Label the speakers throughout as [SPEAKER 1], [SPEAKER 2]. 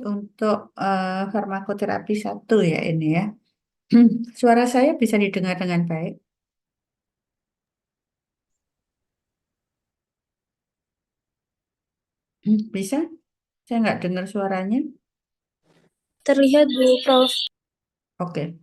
[SPEAKER 1] Untuk farmakoterapi satu ya ini ya. Suara saya bisa didengar dengan baik. Bisa? Saya nggak dengar suaranya.
[SPEAKER 2] Terlihat Bu Prof.
[SPEAKER 1] Oke.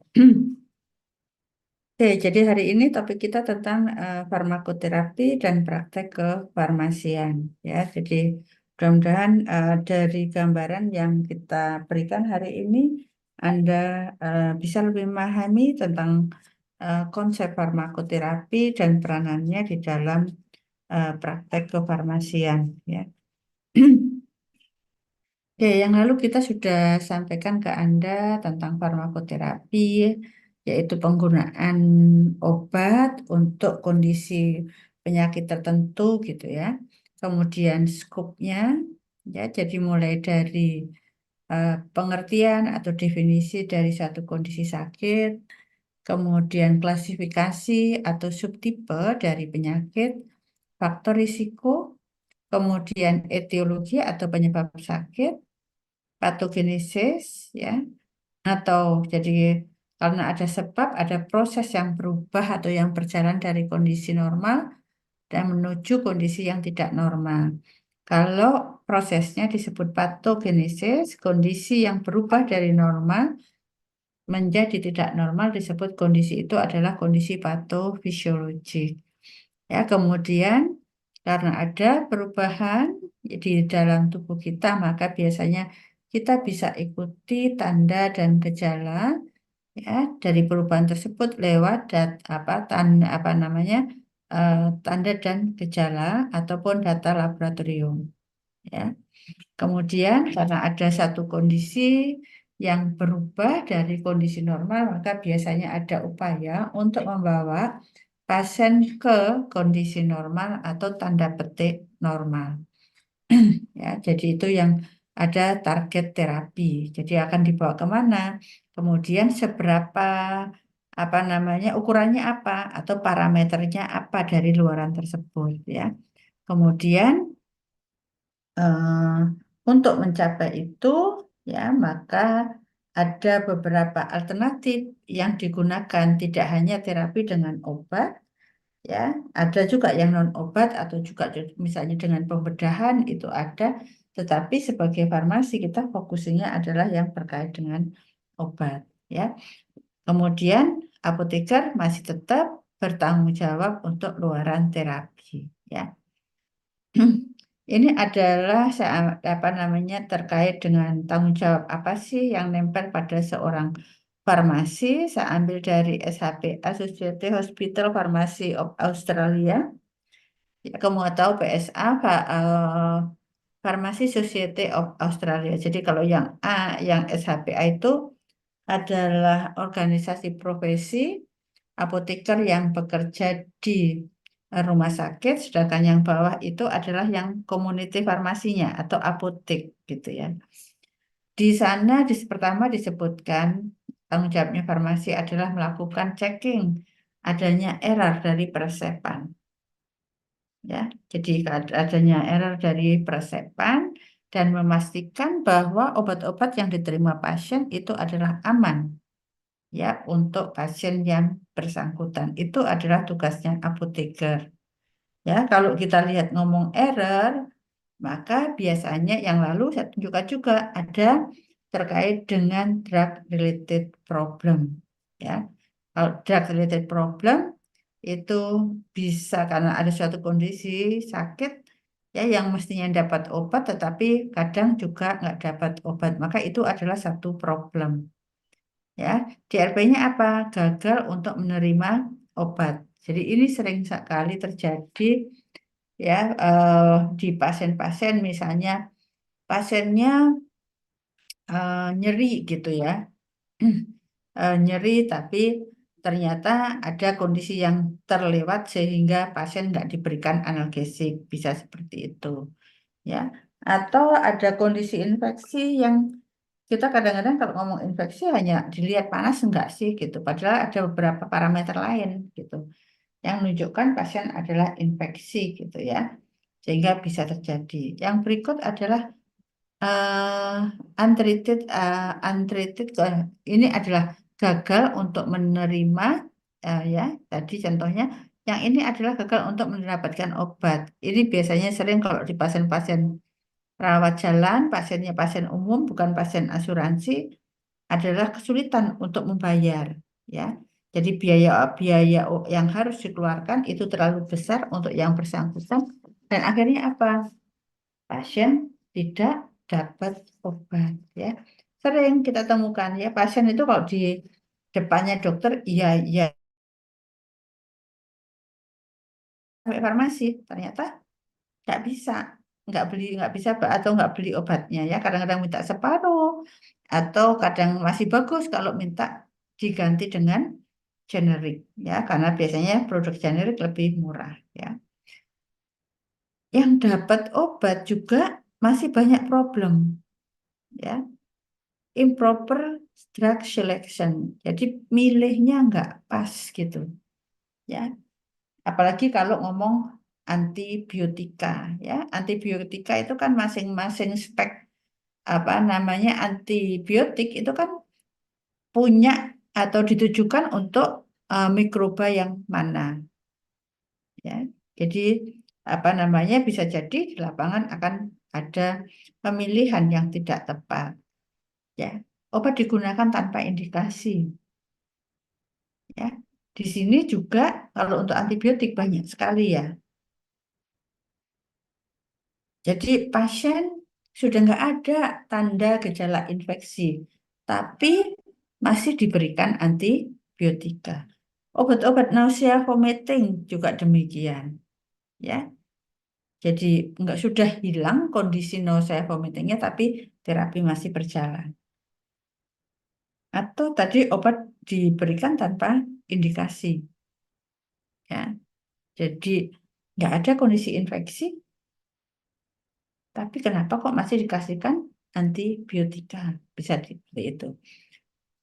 [SPEAKER 1] Oke, jadi hari ini topik kita tentang farmakoterapi dan praktek kefarmasian ya. Jadi mudah-mudahan dari gambaran yang kita berikan hari ini Anda bisa lebih memahami tentang konsep farmakoterapi dan peranannya di dalam praktek kefarmasian ya. Oke, yang lalu kita sudah sampaikan ke Anda tentang farmakoterapi, yaitu penggunaan obat untuk kondisi penyakit tertentu gitu ya. Kemudian skopnya, ya, jadi mulai dari pengertian atau definisi dari satu kondisi sakit, kemudian klasifikasi atau subtipe dari penyakit, faktor risiko, kemudian etiologi atau penyebab sakit, patogenesis ya atau jadi karena ada sebab ada proses yang berubah atau yang berjalan dari kondisi normal dan menuju kondisi yang tidak normal. Kalau prosesnya disebut patogenesis, kondisi yang berubah dari normal menjadi tidak normal disebut kondisi itu adalah kondisi patofisiologik. Ya, kemudian karena ada perubahan di dalam tubuh kita, maka biasanya kita bisa ikuti tanda dan gejala ya dari perubahan tersebut lewat tanda apa namanya eh, tanda dan gejala ataupun data laboratorium. Ya. Kemudian karena ada satu kondisi yang berubah dari kondisi normal, maka biasanya ada upaya untuk membawa pasien ke kondisi normal atau tanda petik normal. Ya, jadi itu yang ada target terapi. Jadi akan dibawa kemana? Kemudian seberapa apa namanya ukurannya apa atau parameternya apa dari luaran tersebut ya. Kemudian eh, untuk mencapai itu ya maka ada beberapa alternatif yang digunakan tidak hanya terapi dengan obat ya ada juga yang non obat atau juga misalnya dengan pembedahan itu ada tetapi sebagai farmasi kita fokusnya adalah yang terkait dengan obat ya kemudian apoteker masih tetap bertanggung jawab untuk luaran terapi ya. Ini adalah apa namanya terkait dengan tanggung jawab apa sih yang nempel pada seorang farmasi. Saya ambil dari SHPA, Society Hospital Pharmacy of Australia. Ya, kamu tahu PSA, Pharmacy Society of Australia. Jadi kalau yang A, yang SHPA itu adalah organisasi profesi apoteker yang bekerja di rumah sakit, sedangkan yang bawah itu adalah yang community farmasinya atau apotek gitu ya. Di sana pertama disebutkan tanggung jawabnya farmasi adalah melakukan checking adanya error dari peresepan ya. Jadi adanya error dari peresepan dan memastikan bahwa obat-obat yang diterima pasien itu adalah aman ya untuk pasien yang bersangkutan. Itu adalah tugasnya apoteker. Ya, kalau kita lihat ngomong error, maka biasanya yang lalu saya tunjukkan juga ada terkait dengan drug related problem. Ya, kalau drug related problem itu bisa karena ada suatu kondisi sakit ya yang mestinya dapat obat tetapi kadang juga nggak dapat obat. Maka itu adalah satu problem. Ya, DRP-nya apa? Gagal untuk menerima obat. Jadi ini sering sekali terjadi ya di pasien-pasien misalnya pasiennya nyeri gitu ya. Nyeri tapi ternyata ada kondisi yang terlewat sehingga pasien nggak diberikan analgesik bisa seperti itu ya atau ada kondisi infeksi yang kita kadang-kadang kalau ngomong infeksi hanya dilihat panas enggak sih gitu padahal ada beberapa parameter lain gitu yang menunjukkan pasien adalah infeksi gitu ya sehingga bisa terjadi yang berikut adalah eh, untreated ini adalah gagal untuk menerima, ya tadi contohnya yang ini adalah gagal untuk mendapatkan obat. Ini biasanya sering kalau di pasien-pasien rawat jalan, pasiennya pasien umum bukan pasien asuransi, adalah kesulitan untuk membayar, ya. Jadi biaya-biaya yang harus dikeluarkan itu terlalu besar untuk yang bersangkutan dan akhirnya apa? Pasien tidak dapat obat, ya. Sering kita temukan ya pasien itu kalau di depannya dokter iya iya sampai farmasi ternyata nggak bisa, nggak bisa atau nggak beli obatnya, ya kadang-kadang minta separuh atau kadang masih bagus kalau minta diganti dengan generik, ya karena biasanya produk generik lebih murah, ya. Yang dapat obat juga masih banyak problem, ya. Improper drug selection, jadi milihnya nggak pas gitu, ya. Apalagi kalau ngomong antibiotika, ya antibiotika itu kan masing-masing spek apa namanya antibiotik itu kan punya atau ditujukan untuk mikroba yang mana, ya. Jadi apa namanya bisa jadi di lapangan akan ada pemilihan yang tidak tepat, ya. Obat digunakan tanpa indikasi, ya. Di sini juga kalau untuk antibiotik banyak sekali, ya. Jadi pasien sudah nggak ada tanda gejala infeksi, tapi masih diberikan antibiotika. Obat-obat nausea vomiting juga demikian, ya. Jadi nggak sudah hilang kondisi nausea vomitingnya, tapi terapi masih berjalan. Atau tadi obat diberikan tanpa indikasi, ya. Jadi nggak ada kondisi infeksi, tapi kenapa kok masih dikasihkan antibiotika? Bisa seperti itu.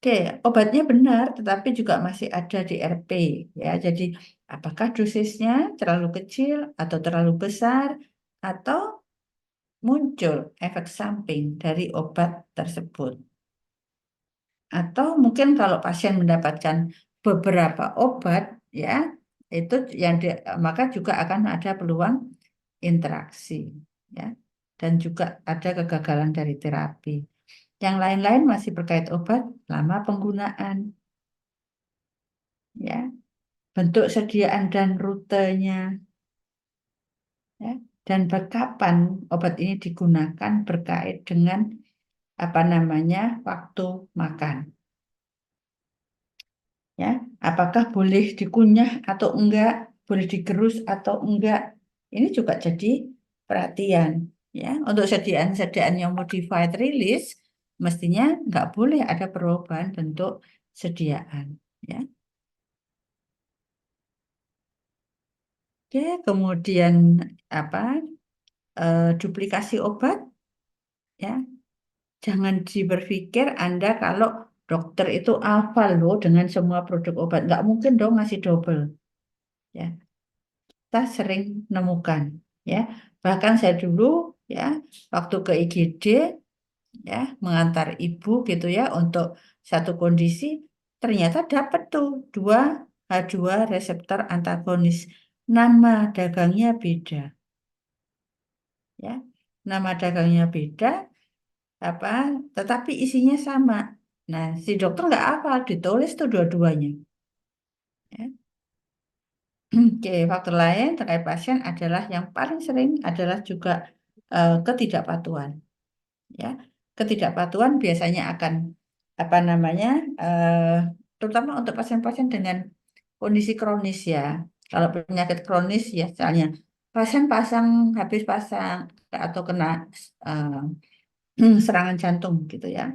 [SPEAKER 1] Oke, obatnya benar, tetapi juga masih ada DRP, ya. Jadi, apakah dosisnya terlalu kecil atau terlalu besar, atau muncul efek samping dari obat tersebut? Atau mungkin kalau pasien mendapatkan beberapa obat, ya, itu maka juga akan ada peluang interaksi, ya, dan juga ada kegagalan dari terapi. Yang lain-lain masih berkait obat, lama penggunaan, ya, bentuk sediaan dan rutenya, ya, dan kapan obat ini digunakan berkait dengan apa namanya waktu makan, ya. Apakah boleh dikunyah atau enggak, boleh digerus atau enggak, ini juga jadi perhatian, ya. Untuk sediaan-sediaan yang modified release mestinya nggak boleh ada perubahan bentuk sediaan, ya. Oke, kemudian apa, duplikasi obat, ya. Jangan berpikir Anda kalau dokter itu hafal loh dengan semua produk obat. Nggak mungkin dong ngasih double, ya. Kita sering nemukan, ya. Bahkan saya dulu, ya, waktu ke IGD, ya, mengantar ibu gitu ya untuk satu kondisi, ternyata dapat tuh dua H2 reseptor antagonis. Nama dagangnya beda, ya. Nama dagangnya beda, apa tetapi isinya sama. Nah, si dokter nggak hafal, ditulis tuh dua-duanya, ya. Oke, faktor lain terkait pasien adalah yang paling sering adalah juga ketidakpatuhan, ya. Ketidakpatuhan biasanya akan apa namanya eh, terutama untuk pasien-pasien dengan kondisi kronis, ya. Kalau penyakit kronis ya misalnya pasien habis pasang atau kena serangan jantung gitu, ya.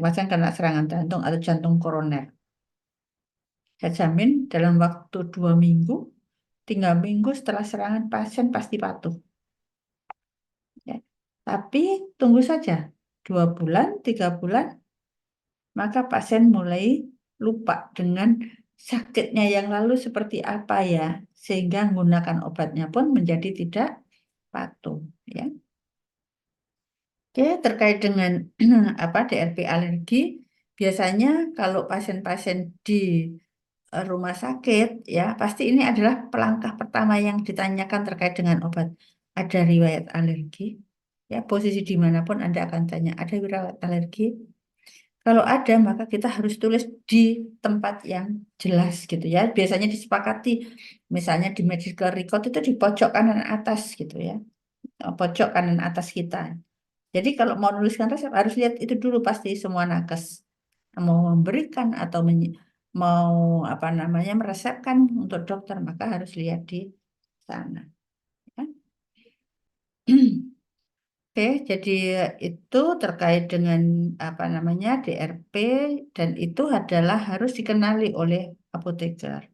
[SPEAKER 1] Pasien kena serangan jantung atau jantung koroner. Saya jamin dalam waktu 2 minggu, 3 minggu setelah serangan pasien pasti patuh, ya. Tapi tunggu saja 2 bulan, 3 bulan, maka pasien mulai lupa dengan sakitnya yang lalu seperti apa, ya, sehingga menggunakan obatnya pun menjadi tidak patuh, ya. Oke, terkait dengan apa DRP alergi, biasanya kalau pasien-pasien di rumah sakit ya pasti ini adalah pelangkah pertama yang ditanyakan terkait dengan obat. Ada riwayat alergi, ya posisi dimanapun Anda akan tanya ada riwayat alergi. Kalau ada maka kita harus tulis di tempat yang jelas gitu ya. Biasanya disepakati, misalnya di medical record itu di pojok kanan atas gitu ya, pojok kanan atas kita. Jadi kalau mau nuliskan resep harus lihat itu dulu pasti semua nakes mau memberikan atau mau apa namanya meresepkan untuk dokter maka harus lihat di sana. Ya. Oke, jadi itu terkait dengan apa namanya DRP dan itu adalah harus dikenali oleh apoteker.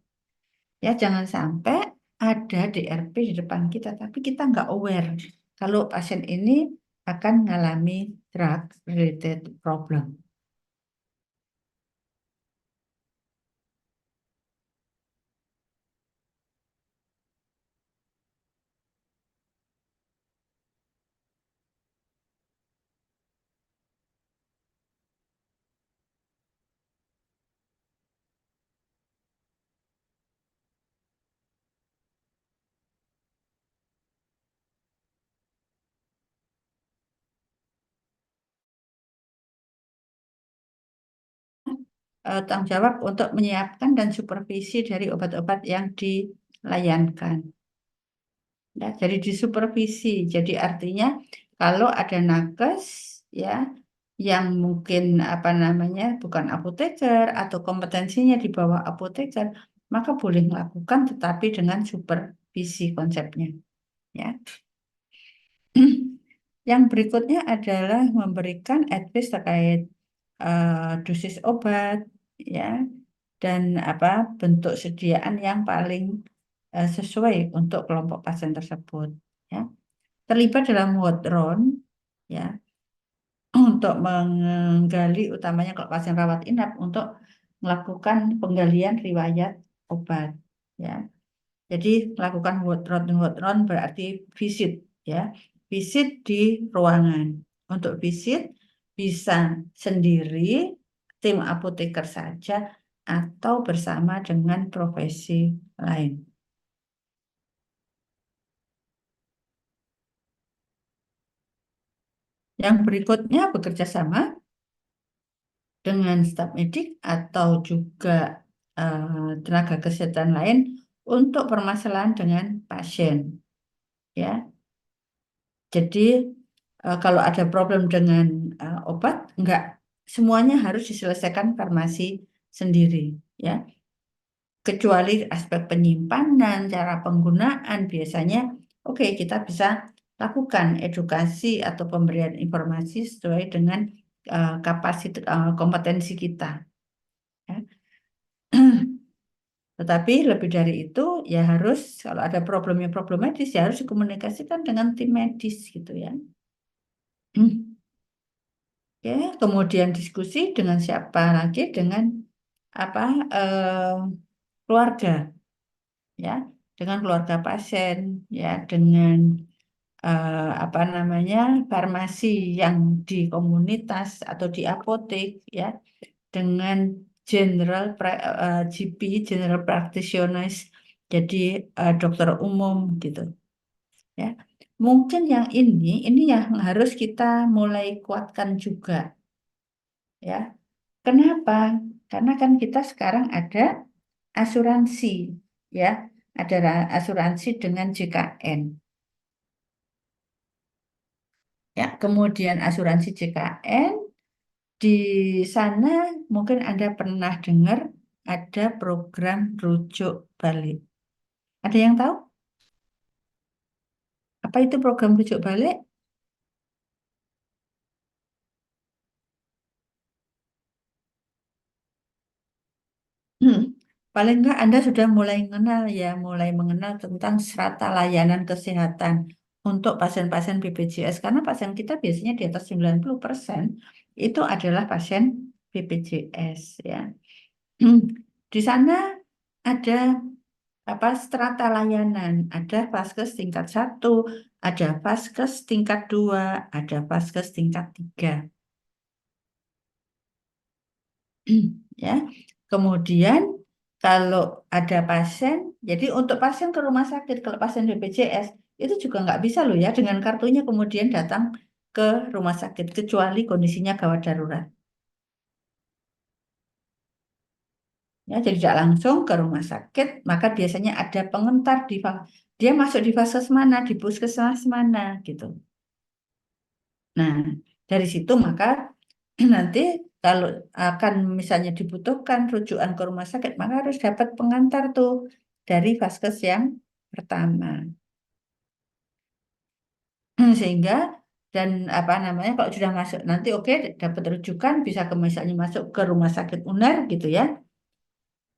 [SPEAKER 1] Ya, jangan sampai ada DRP di depan kita tapi kita nggak aware kalau pasien ini akan mengalami drug related problem. Tanggung jawab untuk menyiapkan dan supervisi dari obat-obat yang dilayankan. Ya, jadi disupervisi. Jadi artinya kalau ada nakes ya yang mungkin apa namanya bukan apoteker atau kompetensinya di bawah apoteker, maka boleh melakukan tetapi dengan supervisi konsepnya. Ya. Yang berikutnya adalah memberikan advice terkait dosis obat, ya, dan apa bentuk sediaan yang paling sesuai untuk kelompok pasien tersebut. Ya. Terlibat dalam world round, ya, untuk menggali utamanya kalau pasien rawat inap untuk melakukan penggalian riwayat obat. Ya. Jadi melakukan ward round berarti visit ya. Visit di ruangan. Untuk visit bisa sendiri, tim apoteker saja atau bersama dengan profesi lain. Yang berikutnya bekerja sama dengan staf medik atau juga tenaga kesehatan lain untuk permasalahan dengan pasien ya. Jadi kalau ada problem dengan obat, enggak semuanya harus diselesaikan farmasi sendiri, ya. Kecuali aspek penyimpanan, cara penggunaan, biasanya oke kita bisa lakukan edukasi atau pemberian informasi sesuai dengan kapasitas kompetensi kita. Ya. Tetapi lebih dari itu ya harus kalau ada problemnya problem medis ya harus dikomunikasikan dengan tim medis gitu ya. Ya, kemudian diskusi dengan siapa lagi dengan apa keluarga ya, dengan keluarga pasien ya, dengan apa namanya farmasi yang di komunitas atau di apotek ya, dengan GP general practitioners jadi dokter umum gitu ya. Mungkin yang ini yang harus kita mulai kuatkan juga ya. Kenapa? Karena kan kita sekarang ada asuransi, ya, ada asuransi dengan JKN. Ya, kemudian asuransi JKN di sana mungkin Anda pernah dengar ada program rujuk balik. Ada yang tahu apa itu program rujuk balik? Hmm, paling enggak Anda sudah mulai mengenal ya, mulai mengenal tentang strata layanan kesehatan untuk pasien-pasien BPJS karena pasien kita biasanya di atas 90% itu adalah pasien BPJS ya. Hmm, di sana ada apa strata layanan. Ada vaskes tingkat 1, ada vaskes tingkat 2, ada vaskes tingkat 3. Ya. Kemudian kalau ada pasien, jadi untuk pasien ke rumah sakit, kalau pasien BPJS itu juga nggak bisa loh ya dengan kartunya kemudian datang ke rumah sakit kecuali kondisinya gawat darurat. Ya, jadi tidak langsung ke rumah sakit, maka biasanya ada pengentar dia masuk di fase mana, di puskesmas mana gitu. Nah, dari situ maka nanti kalau akan misalnya dibutuhkan rujukan ke rumah sakit, maka harus dapat pengantar tuh dari vaskes yang pertama. Sehingga dan apa namanya kalau sudah masuk nanti oke dapat rujukan bisa ke misalnya masuk ke rumah sakit UNER gitu ya.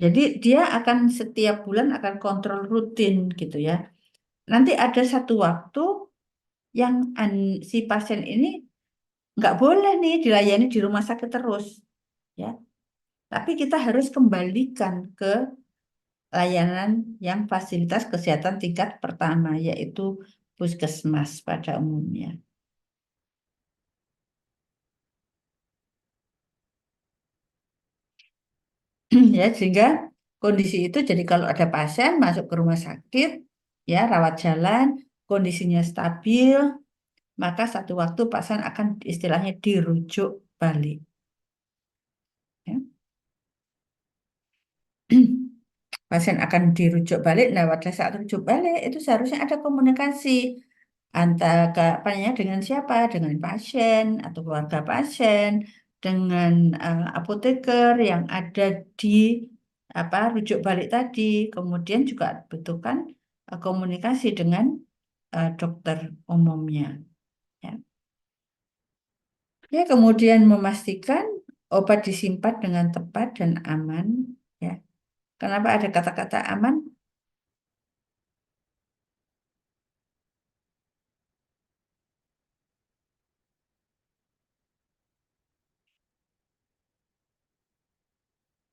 [SPEAKER 1] Jadi dia akan setiap bulan akan kontrol rutin gitu ya. Nanti ada satu waktu yang si pasien ini nggak boleh nih dilayani di rumah sakit terus ya. Tapi kita harus kembalikan ke layanan yang fasilitas kesehatan tingkat pertama, yaitu puskesmas pada umumnya. Ya, sehingga kondisi itu jadi kalau ada pasien masuk ke rumah sakit, ya rawat jalan, kondisinya stabil, maka satu waktu pasien akan istilahnya dirujuk balik. Ya. Pasien akan dirujuk balik. Nah, pada saat rujuk balik itu seharusnya ada komunikasi antara apa ya, dengan siapa, dengan pasien atau keluarga pasien, dengan apoteker yang ada di apa rujuk balik tadi. Kemudian juga butuhkan komunikasi dengan dokter umumnya. Ya. Ya, kemudian memastikan obat disimpan dengan tepat dan aman. Ya. Kenapa ada kata-kata aman?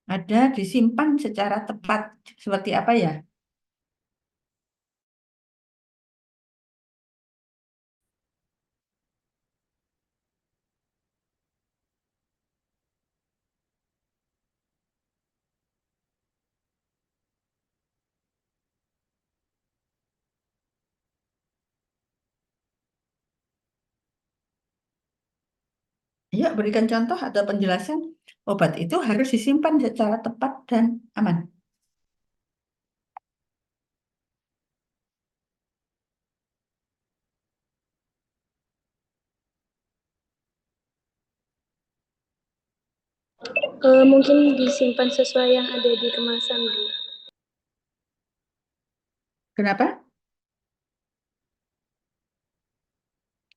[SPEAKER 1] Ada disimpan secara tepat. Seperti apa ya? Yuk, berikan contoh atau penjelasan. Obat itu harus disimpan secara tepat dan aman.
[SPEAKER 2] Mungkin disimpan sesuai yang ada di kemasan, Bu.
[SPEAKER 1] Kenapa?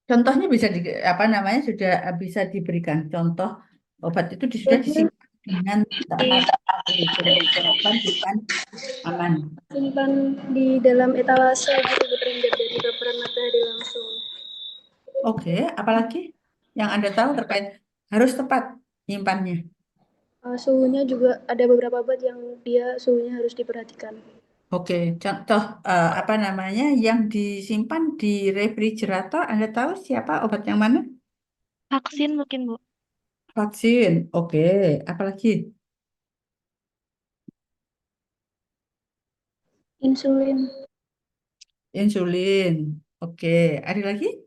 [SPEAKER 1] Contohnya bisa apa namanya sudah bisa diberikan contoh obat itu sudah
[SPEAKER 2] Obatnya
[SPEAKER 1] disimpan dengan tepat, disimpan dengan aman.
[SPEAKER 2] simpan di dalam etalase gitu, Bu, terhindar dari paparan matahari langsung.
[SPEAKER 1] Oke, apalagi yang Anda tahu terkait harus tepat nyimpannya.
[SPEAKER 2] Suhunya juga ada beberapa obat yang dia suhunya harus diperhatikan.
[SPEAKER 1] Oke, contoh apa namanya yang disimpan di refrigerator, Anda tahu siapa obat yang mana?
[SPEAKER 3] Vaksin mungkin, Bu.
[SPEAKER 1] Vaksin. Oke, apalagi?
[SPEAKER 2] Insulin.
[SPEAKER 1] Insulin. Oke, ada lagi?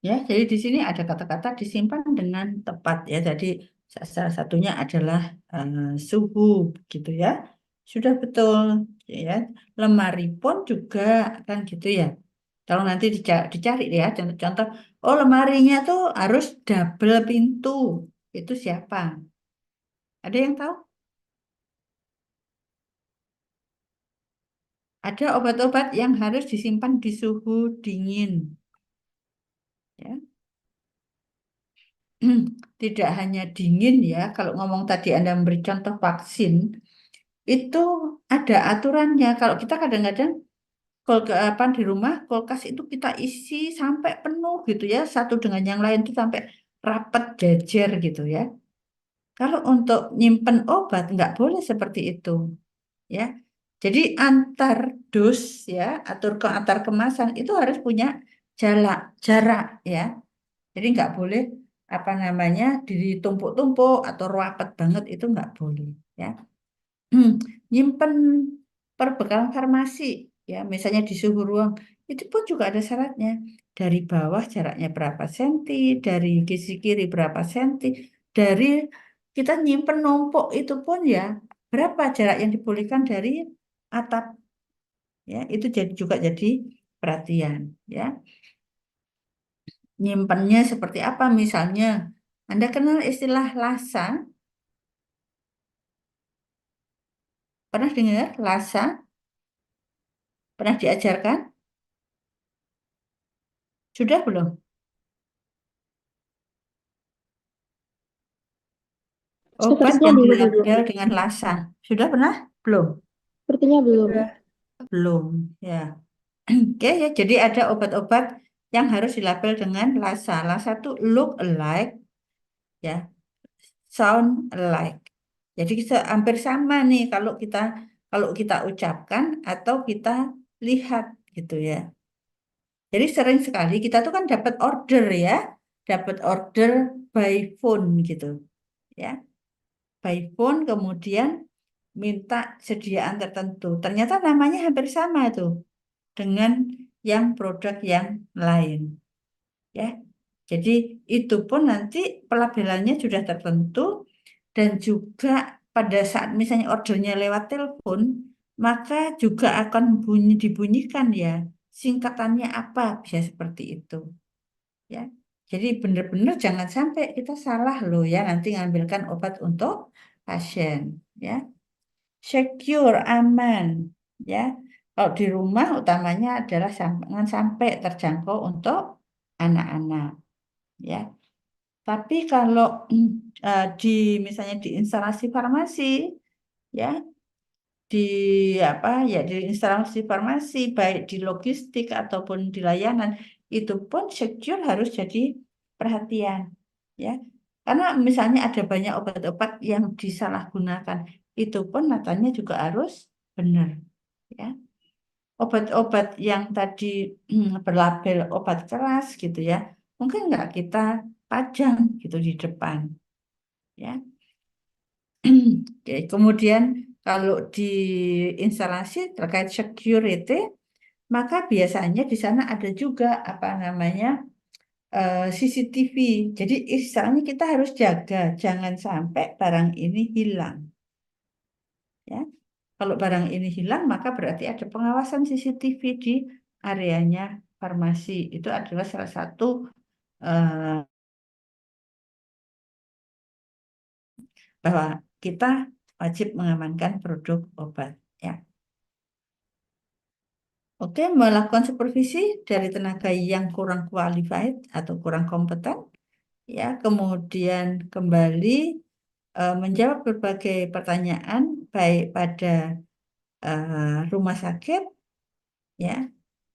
[SPEAKER 1] Ya, jadi di sini ada kata-kata disimpan dengan tepat ya. Jadi salah satunya adalah suhu gitu ya. Sudah betul ya. Lemari pun juga kan gitu ya. Kalau nanti dicari ya contoh-contoh, oh lemarinya tuh harus double pintu. Itu siapa? Ada yang tahu? Ada obat-obat yang harus disimpan di suhu dingin. Ya. tidak hanya dingin ya. Kalau ngomong tadi Anda memberi contoh vaksin, itu ada aturannya. Kalau kita kadang-kadang apa di rumah kulkas itu kita isi sampai penuh gitu ya, satu dengan yang lain itu sampai rapat jejer gitu ya. Kalau untuk nyimpen obat nggak boleh seperti itu ya. Jadi antar dus ya, atau ke antar kemasan itu harus punya jarak jarak ya. Jadi nggak boleh apa namanya ditumpuk-tumpuk atau rapat banget itu nggak boleh ya. Nyimpen perbekalan farmasi ya, misalnya di suhu ruang itu pun juga ada syaratnya. Dari bawah jaraknya berapa senti, dari sisi kiri berapa senti, dari kita nyimpen numpuk itu pun ya berapa jarak yang dibolehkan dari atap ya, itu jadi juga jadi perhatian ya. Nyimpennya seperti apa misalnya? Anda kenal istilah lasa? Pernah dengar lasa? Pernah diajarkan? Sudah belum? Obat
[SPEAKER 2] Sepertinya
[SPEAKER 1] yang
[SPEAKER 2] belum, Ibu.
[SPEAKER 1] dilabel dengan lasa. Sudah pernah? Belum?
[SPEAKER 2] Sepertinya belum.
[SPEAKER 1] Sudah. Belum. Ya. Oke ya. Jadi ada obat-obat yang harus dilabel dengan lasa. Lasa itu look alike, ya, sound alike. Jadi hampir sama nih kalau kita ucapkan atau kita lihat gitu ya. Jadi sering sekali kita tuh kan dapat order ya, dapat order by phone gitu ya. By phone kemudian minta sediaan tertentu. Ternyata namanya hampir sama tuh dengan yang produk yang lain, ya. Jadi itu pun nanti pelabelannya sudah tertentu dan juga pada saat misalnya ordernya lewat telepon, maka juga akan dibunyikan ya singkatannya apa bisa seperti itu, ya. Jadi benar-benar jangan sampai kita salah loh ya nanti ngambilkan obat untuk pasien, ya. Secure, aman, ya. Kalau di rumah utamanya adalah jangan sampai terjangkau untuk anak-anak, ya. Tapi kalau di misalnya di instalasi farmasi, ya, di apa ya di instalasi farmasi baik di logistik ataupun di layanan itu pun secure harus jadi perhatian, ya. Karena misalnya ada banyak obat-obat yang disalahgunakan, itu pun natanya juga harus benar, ya. Obat-obat yang tadi berlabel obat keras gitu ya, mungkin nggak kita pajang gitu di depan, ya. Oke, kemudian kalau di instalasi terkait security, maka biasanya di sana ada juga apa namanya CCTV. Jadi istilahnya kita harus jaga, jangan sampai barang ini hilang. Ya, kalau barang ini hilang, maka berarti ada pengawasan CCTV di areanya farmasi. Itu adalah salah satu eh, bahwa kita wajib mengamankan produk obat. Ya. Oke, melakukan supervisi dari tenaga yang kurang qualified atau kurang kompeten, ya. Kemudian kembali menjawab berbagai pertanyaan baik pada rumah sakit, ya,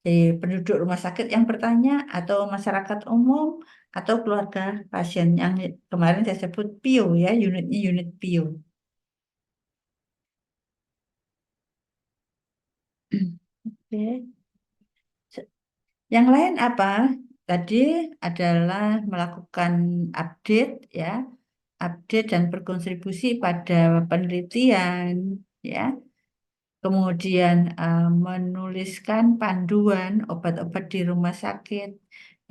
[SPEAKER 1] jadi penduduk rumah sakit yang bertanya atau masyarakat umum atau keluarga pasien yang kemarin saya sebut PIO ya, unitnya unit PIO. Oke. Yang lain apa? Tadi adalah melakukan update ya, update dan berkontribusi pada penelitian ya. Kemudian menuliskan panduan obat-obat di rumah sakit.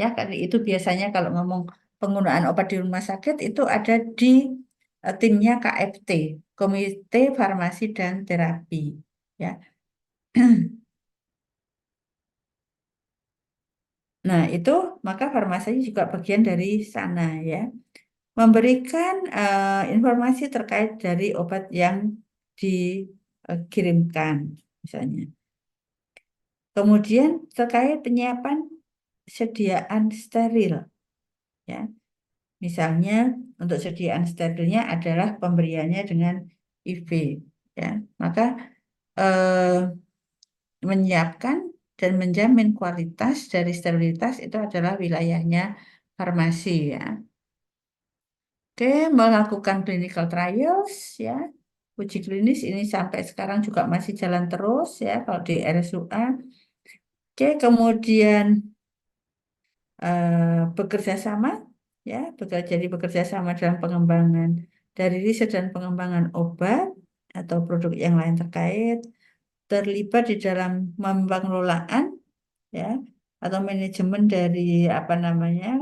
[SPEAKER 1] Ya, karena itu biasanya kalau ngomong penggunaan obat di rumah sakit itu ada di timnya KFT, Komite Farmasi dan Terapi. Ya. Nah, itu maka farmasi juga bagian dari sana ya. Memberikan informasi terkait dari obat yang dikirimkan misalnya. Kemudian terkait penyiapan sediaan steril, ya. Misalnya untuk sediaan sterilnya adalah pemberiannya dengan IV, ya. Maka eh, menyiapkan dan menjamin kualitas dari sterilitas itu adalah wilayahnya farmasi, ya. Oke, melakukan clinical trials, ya. Uji klinis ini sampai sekarang juga masih jalan terus, ya, kalau di RSUA. Oke, kemudian bekerja sama, ya, bekerja sama dalam pengembangan dari riset dan pengembangan obat atau produk yang lain terkait, terlibat di dalam pengelolaan, ya, atau manajemen dari apa namanya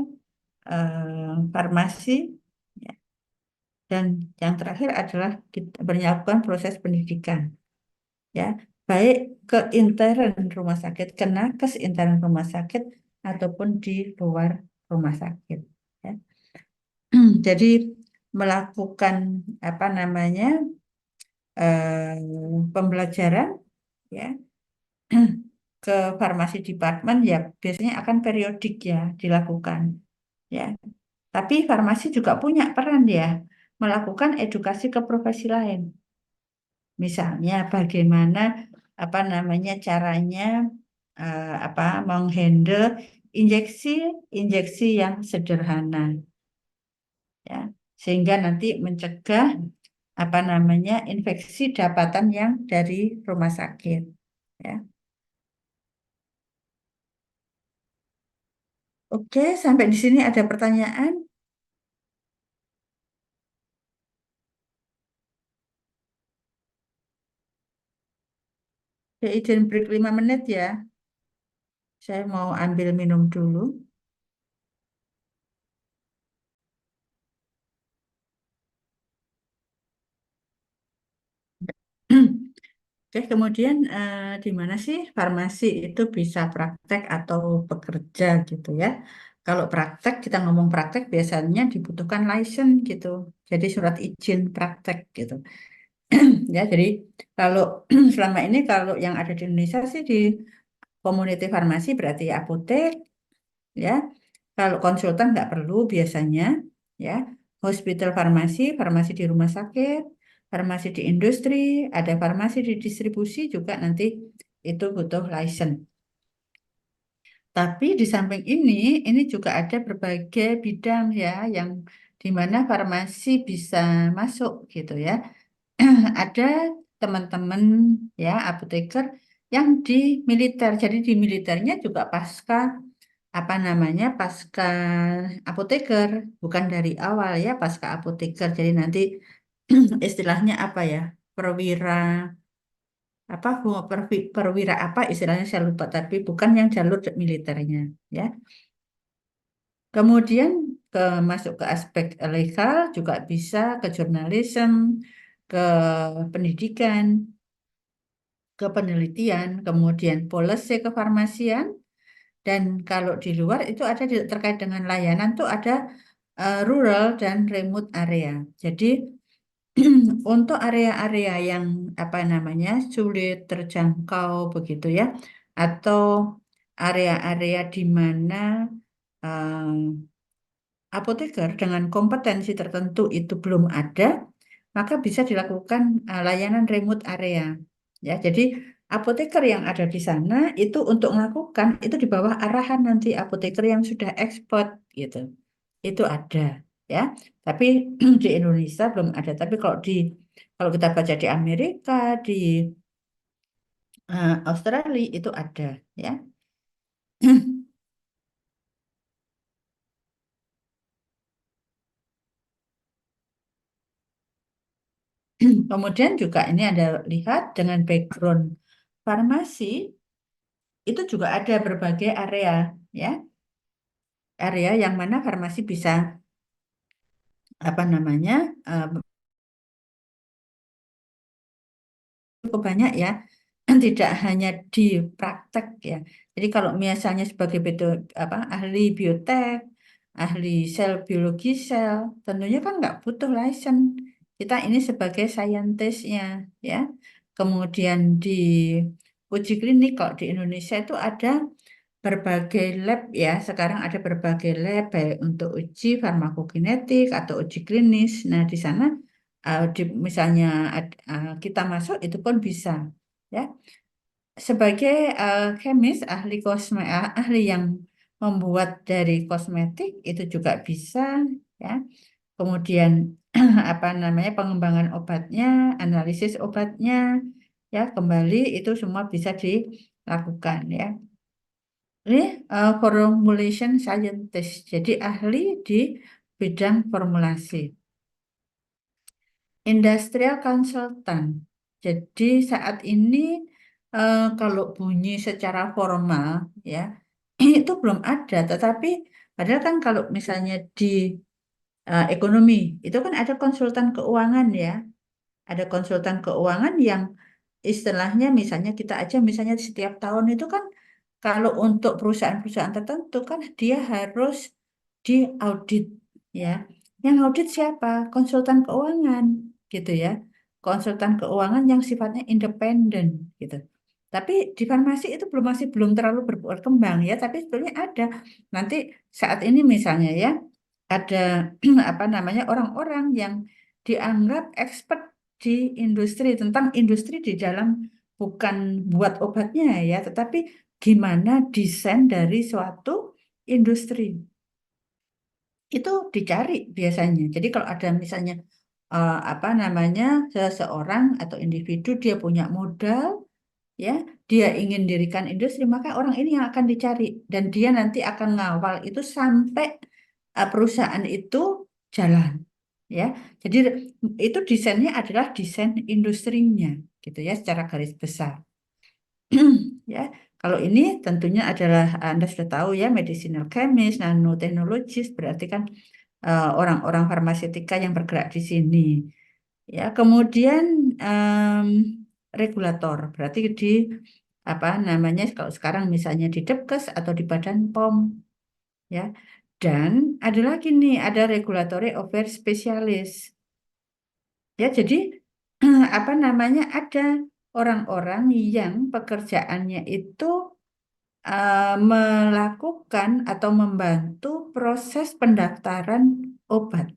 [SPEAKER 1] farmasi, ya. Dan yang terakhir adalah kita melakukan proses pendidikan, ya, baik ke intern rumah sakit, ke nakes intern rumah sakit ataupun di luar rumah sakit, ya. Jadi melakukan apa namanya pembelajaran, ya, ke farmasi department ya biasanya akan periodik, ya, dilakukan, ya. Tapi farmasi juga punya peran, ya, melakukan edukasi ke profesi lain. Misalnya bagaimana apa namanya caranya apa menghandle injeksi injeksi yang sederhana, ya, sehingga nanti mencegah apa namanya infeksi dapatan yang dari rumah sakit, ya. Oke, sampai di sini ada pertanyaan? Ya, izin break 5 menit, ya. Saya mau ambil minum dulu. Oke, kemudian di mana sih farmasi itu bisa praktek atau bekerja gitu, ya? Kalau praktek, kita ngomong praktek biasanya dibutuhkan license gitu. Jadi surat izin praktek gitu. Ya, jadi kalau selama ini kalau yang ada di Indonesia sih di community farmasi berarti apotek, ya. Kalau konsultan nggak perlu biasanya, ya. Hospital farmasi, farmasi di rumah sakit, farmasi di industri, ada farmasi di distribusi juga nanti itu butuh license. Tapi di samping ini juga ada berbagai bidang, ya, yang di mana farmasi bisa masuk gitu, ya. Ada teman-teman, ya, apoteker yang di militer. Jadi di militernya juga pasca apa namanya pasca apoteker, bukan dari awal, ya, pasca apoteker. Jadi nanti istilahnya apa, ya, perwira apa perwira apa istilahnya saya lupa, tapi bukan yang jalur militernya, ya. Kemudian masuk ke aspek legal juga bisa, ke jurnalisme, ke pendidikan, ke penelitian, kemudian policy kefarmasian, dan kalau di luar itu ada terkait dengan layanan tuh ada rural dan remote area. Jadi untuk area-area yang apa namanya sulit terjangkau begitu, ya, atau area-area di mana apoteker dengan kompetensi tertentu itu belum ada, maka bisa dilakukan layanan remote area. Ya, jadi apoteker yang ada di sana itu untuk melakukan itu di bawah arahan nanti apoteker yang sudah ekspor gitu. Itu ada, ya. Tapi di Indonesia belum ada. Tapi kalau kita baca di Amerika, di Australia itu ada, ya. Kemudian juga ini ada lihat dengan background farmasi itu juga ada berbagai area, ya, area yang mana farmasi bisa apa namanya cukup banyak, ya. Tidak hanya di praktek, ya. Jadi kalau misalnya sebagai ahli biotek, ahli sel biologi sel, tentunya kan nggak butuh license. Kita ini sebagai saintisnya, ya. Kemudian di uji klinik kalau di Indonesia itu ada berbagai lab ya. Sekarang ada berbagai lab baik untuk uji farmakokinetik atau uji klinis. Nah, di sana misalnya kita masuk itu pun bisa ya. Sebagai chemist ahli yang membuat dari kosmetik itu juga bisa ya. Kemudian apa namanya pengembangan obatnya, analisis obatnya ya kembali itu semua bisa dilakukan ya. Ini formulation scientist, jadi ahli di bidang formulasi. Industrial consultant. Jadi saat ini kalau bunyi secara formal ya itu belum ada, tetapi padahal kan kalau misalnya di ekonomi itu kan ada konsultan keuangan ya, ada konsultan keuangan yang istilahnya misalnya kita aja misalnya setiap tahun itu kan kalau untuk perusahaan-perusahaan tertentu kan dia harus diaudit ya. Yang audit siapa? Konsultan keuangan gitu ya. Konsultan keuangan yang sifatnya independen gitu. Tapi di farmasi itu masih belum terlalu berkembang ya, tapi sebetulnya ada. Nanti saat ini misalnya ya ada apa namanya orang-orang yang dianggap expert di industri tentang industri di dalam bukan buat obatnya ya, tetapi gimana desain dari suatu industri itu dicari biasanya. Jadi kalau ada misalnya apa namanya seseorang atau individu dia punya modal ya, dia ingin dirikan industri, maka orang ini yang akan dicari dan dia nanti akan ngawal itu sampai perusahaan itu jalan ya. Jadi itu desainnya adalah desain industrinya gitu ya secara garis besar. Ya, kalau ini tentunya adalah Anda sudah tahu ya medicinal chemist, nanotechnologist berarti kan orang-orang farmaseutika yang bergerak di sini. Ya, kemudian em, regulator berarti di apa namanya kalau sekarang misalnya di Depkes atau di Badan POM ya. Dan ada lagi nih ada regulatory affairs specialist. Ya, jadi apa namanya ada orang-orang yang pekerjaannya itu melakukan atau membantu proses pendaftaran obat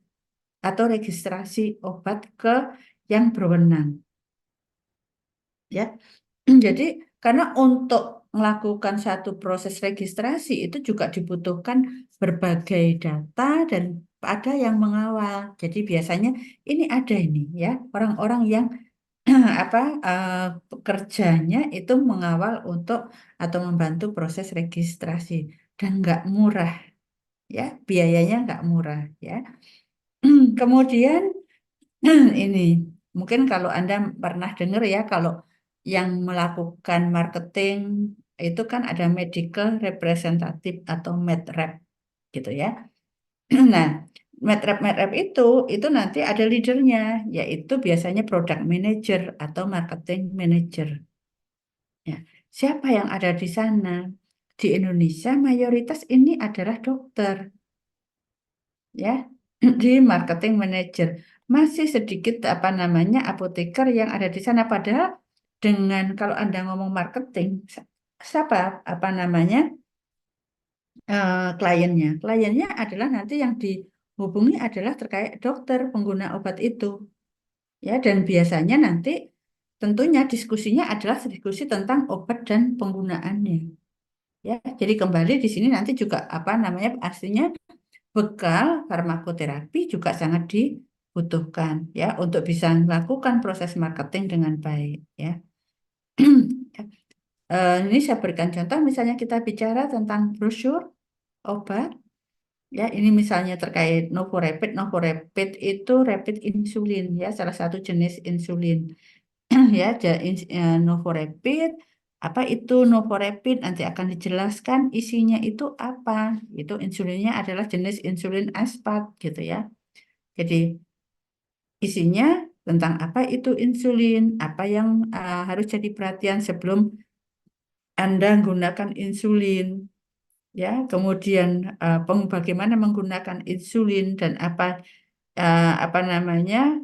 [SPEAKER 1] atau registrasi obat ke yang berwenang. Ya, jadi karena untuk melakukan satu proses registrasi itu juga dibutuhkan berbagai data dan ada yang mengawal. Jadi biasanya ini ada ini ya orang-orang yang apa kerjanya itu mengawal untuk atau membantu proses registrasi dan nggak murah ya biayanya nggak murah ya. Kemudian ini mungkin kalau Anda pernah dengar ya kalau yang melakukan marketing itu kan ada medical representative atau medrep gitu ya. Nah, medrep itu nanti ada leadernya, yaitu biasanya product manager atau marketing manager. Ya, siapa yang ada di sana? Di Indonesia mayoritas ini adalah dokter, ya, di marketing manager. Masih sedikit apa namanya apoteker yang ada di sana. Padahal dengan kalau Anda ngomong marketing, siapa apa namanya kliennya? Kliennya adalah nanti yang dihubungi adalah terkait dokter pengguna obat itu, ya. Dan biasanya nanti tentunya diskusinya adalah diskusi tentang obat dan penggunaannya. Ya, jadi kembali di sini nanti juga apa namanya aslinya bekal farmakoterapi juga sangat dibutuhkan ya untuk bisa melakukan proses marketing dengan baik ya. Ini saya berikan contoh misalnya kita bicara tentang brosur obat ya ini misalnya terkait Novorapid. Novorapid itu rapid insulin ya salah satu jenis insulin ya Novorapid apa itu Novorapid nanti akan dijelaskan isinya itu apa itu insulinnya adalah jenis insulin aspat gitu ya jadi isinya tentang apa itu insulin apa yang harus jadi perhatian sebelum Anda menggunakan insulin ya kemudian bagaimana menggunakan insulin dan apa namanya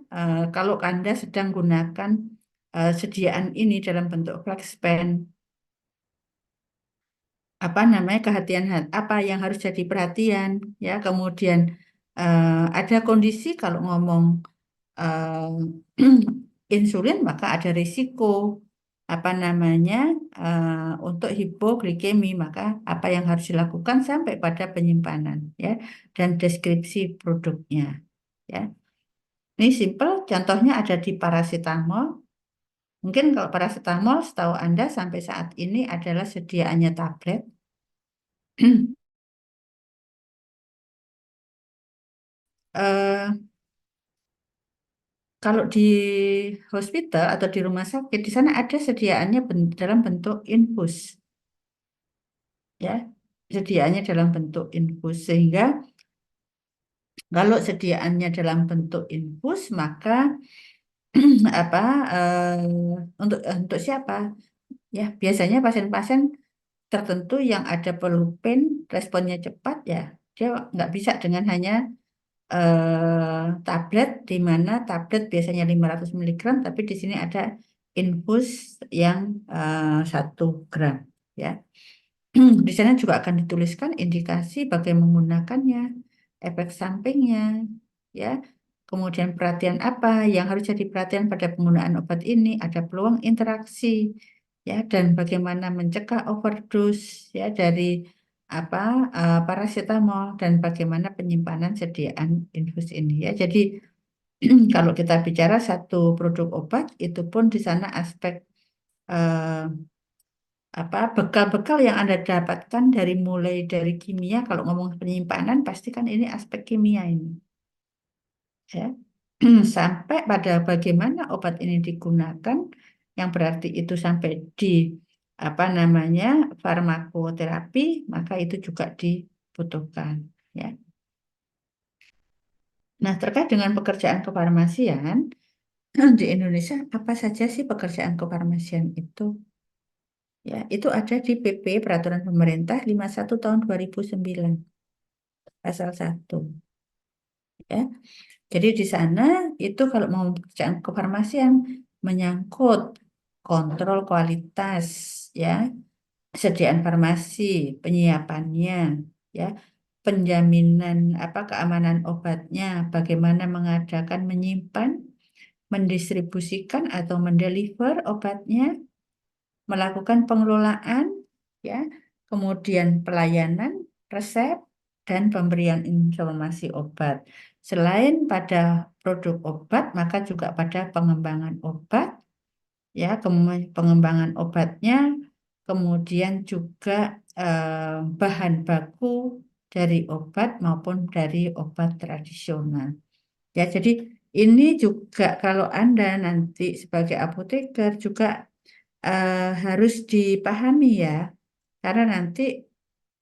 [SPEAKER 1] kalau Anda sedang gunakan sediaan ini dalam bentuk flex pen apa namanya kehatian apa yang harus jadi perhatian ya. Kemudian ada kondisi kalau ngomong insulin maka ada risiko apa namanya untuk hipoglikemi, maka apa yang harus dilakukan sampai pada penyimpanan ya dan deskripsi produknya ya. Ini simple, contohnya ada di paracetamol. Mungkin kalau paracetamol setahu Anda sampai saat ini adalah sediaannya tablet. Eh, Kalau di hospital atau di rumah sakit, di sana ada sediaannya dalam bentuk infus, ya, sediaannya dalam bentuk infus. Sehingga kalau sediaannya dalam bentuk infus, maka apa untuk siapa? Ya, biasanya pasien-pasien tertentu yang ada perlupen responnya cepat, ya, dia nggak bisa dengan hanya tablet, di mana tablet biasanya 500 miligram, tapi di sini ada infus yang 1 gram. Ya. Di sana juga akan dituliskan indikasi bagaimana menggunakannya, efek sampingnya, ya. Kemudian perhatian apa yang harus jadi perhatian pada penggunaan obat ini, ada peluang interaksi, ya, dan bagaimana mencegah overdose, ya, dari apa paracetamol dan bagaimana penyimpanan sediaan infus ini, ya. Jadi kalau kita bicara satu produk obat, itu pun di sana aspek eh, apa bekal-bekal yang Anda dapatkan dari mulai dari kimia. Kalau ngomong penyimpanan pasti kan ini aspek kimia ini, ya. Sampai pada bagaimana obat ini digunakan, yang berarti itu sampai di apa namanya farmakoterapi, maka itu juga dibutuhkan, ya. Nah, terkait dengan pekerjaan kefarmasian di Indonesia, apa saja sih pekerjaan kefarmasian itu? Ya, itu ada di PP Peraturan Pemerintah 51 tahun 2009 pasal 1. Ya. Jadi di sana itu kalau mau pekerjaan kefarmasian menyangkut kontrol kualitas, ya, sediaan farmasi, penyiapannya, ya, penjaminan apa keamanan obatnya, bagaimana mengadakan, menyimpan, mendistribusikan atau mendeliver obatnya, melakukan pengelolaan, ya, kemudian pelayanan, resep, dan pemberian informasi obat. Selain pada produk obat, maka juga pada pengembangan obat, ya, pengembangan obatnya, kemudian juga bahan baku dari obat maupun dari obat tradisional. Ya, jadi ini juga kalau Anda nanti sebagai apoteker juga harus dipahami ya, karena nanti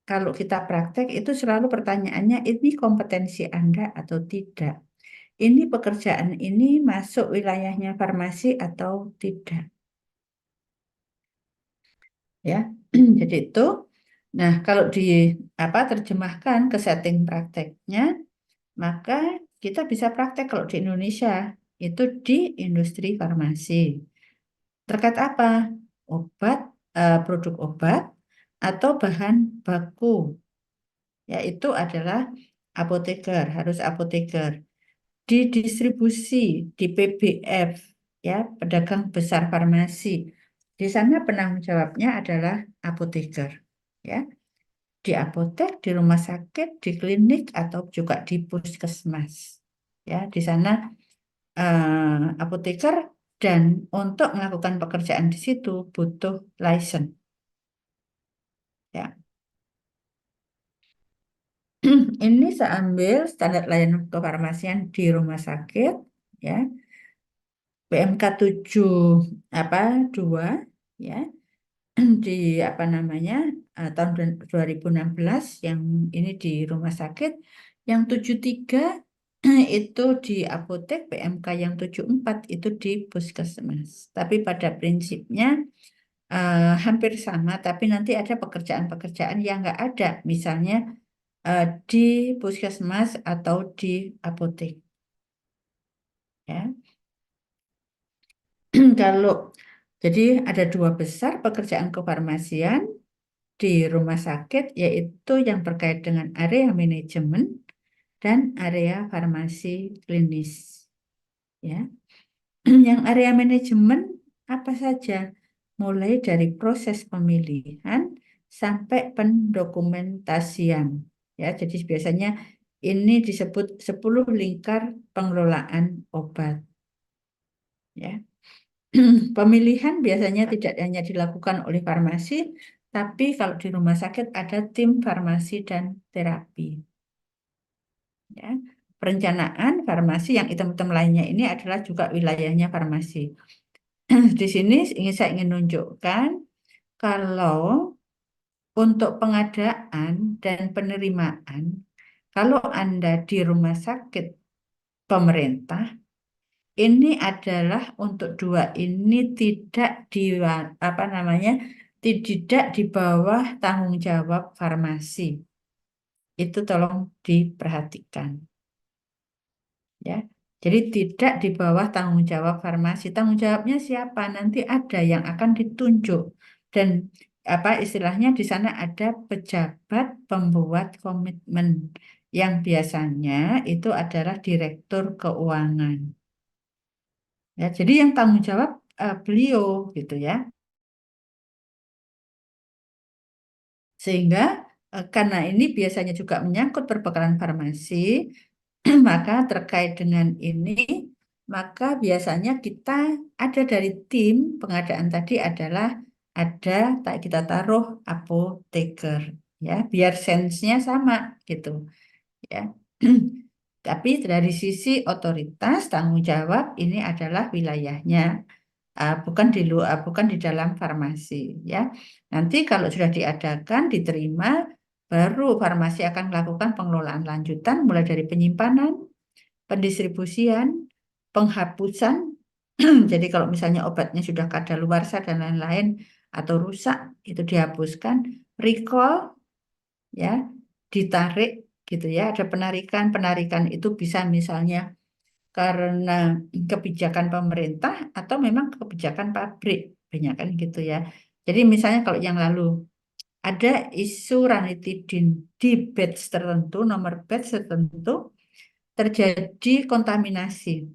[SPEAKER 1] kalau kita praktek itu selalu pertanyaannya ini kompetensi Anda atau tidak. Ini pekerjaan ini masuk wilayahnya farmasi atau tidak, ya. Jadi itu. Nah, kalau di apa terjemahkan ke setting prakteknya, maka kita bisa praktek kalau di Indonesia itu di industri farmasi. Terkait apa? Obat, produk obat atau bahan baku, yaitu adalah apoteker, harus apoteker. Di distribusi, di PBF, ya, pedagang besar farmasi. Di sana penanggung jawabnya adalah apoteker, ya. Di apotek, di rumah sakit, di klinik, atau juga di puskesmas. Ya, di sana apoteker, dan untuk melakukan pekerjaan di situ butuh license. Ya. Ini saya ambil standar layanan kefarmasian di rumah sakit, ya, PMK 7 apa 2, ya, di apa namanya tahun 2016, yang ini di rumah sakit, yang 73 itu di apotek, PMK yang 74 itu di puskesmas. Tapi pada prinsipnya hampir sama, tapi nanti ada pekerjaan-pekerjaan yang nggak ada, misalnya di puskesmas atau di apotek, ya. Kalau jadi ada dua besar pekerjaan kefarmasian di rumah sakit yaitu yang terkait dengan area manajemen dan area farmasi klinis. Ya, yang area manajemen apa saja? Mulai dari proses pemilihan sampai pendokumentasian. Ya, jadi biasanya ini disebut 10 lingkar pengelolaan obat. Ya. Pemilihan biasanya tidak hanya dilakukan oleh farmasi, tapi kalau di rumah sakit ada tim farmasi dan terapi. Ya. Perencanaan farmasi yang item-item lainnya ini adalah juga wilayahnya farmasi. Di sini saya ingin menunjukkan kalau untuk pengadaan dan penerimaan, kalau Anda di rumah sakit pemerintah, ini adalah untuk dua ini tidak di apa namanya tidak di bawah tanggung jawab farmasi. Itu tolong diperhatikan. Ya. Jadi tidak di bawah tanggung jawab farmasi. Tanggung jawabnya siapa? Nanti ada yang akan ditunjuk dan apa istilahnya di sana ada pejabat pembuat komitmen yang biasanya itu adalah direktur keuangan. Ya, jadi yang tanggung jawab beliau gitu ya. Sehingga karena ini biasanya juga menyangkut perbekalan farmasi, maka terkait dengan ini, maka biasanya kita ada dari tim pengadaan tadi adalah ada kita taruh apoteker ya, biar sensenya sama gitu ya. Tapi dari sisi otoritas tanggung jawab ini adalah wilayahnya, bukan di dalam farmasi ya. Nanti kalau sudah diadakan, diterima, baru farmasi akan melakukan pengelolaan lanjutan mulai dari penyimpanan, pendistribusian, penghapusan. Jadi kalau misalnya obatnya sudah kadaluarsa dan lain-lain atau rusak, itu dihapuskan, recall ya, ditarik gitu ya. Ada penarikan, penarikan itu bisa misalnya karena kebijakan pemerintah atau memang kebijakan pabrik, banyak kan gitu ya. Jadi misalnya kalau yang lalu ada isu ranitidin di batch tertentu, nomor batch tertentu, terjadi kontaminasi,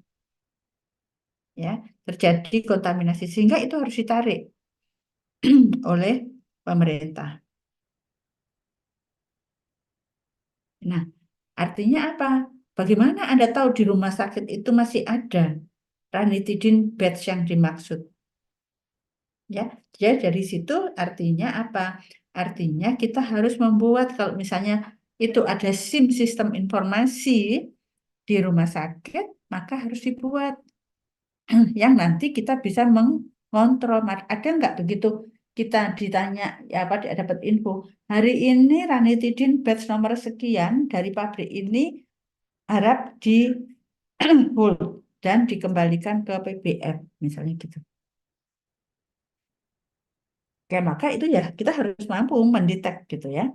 [SPEAKER 1] ya, terjadi kontaminasi sehingga itu harus ditarik oleh pemerintah. Nah, artinya apa? Bagaimana Anda tahu di rumah sakit itu masih ada ranitidin batch yang dimaksud? Ya, jadi dari situ artinya apa? Artinya kita harus membuat kalau misalnya itu ada SIM sistem informasi di rumah sakit, maka harus dibuat yang nanti kita bisa mengontrol. Ada nggak begitu kita ditanya ya apa dapat info hari ini ranitidin batch nomor sekian dari pabrik ini harap di hold dan dikembalikan ke PBF misalnya gitu. Oke, maka itu ya kita harus mampu mendetek gitu ya.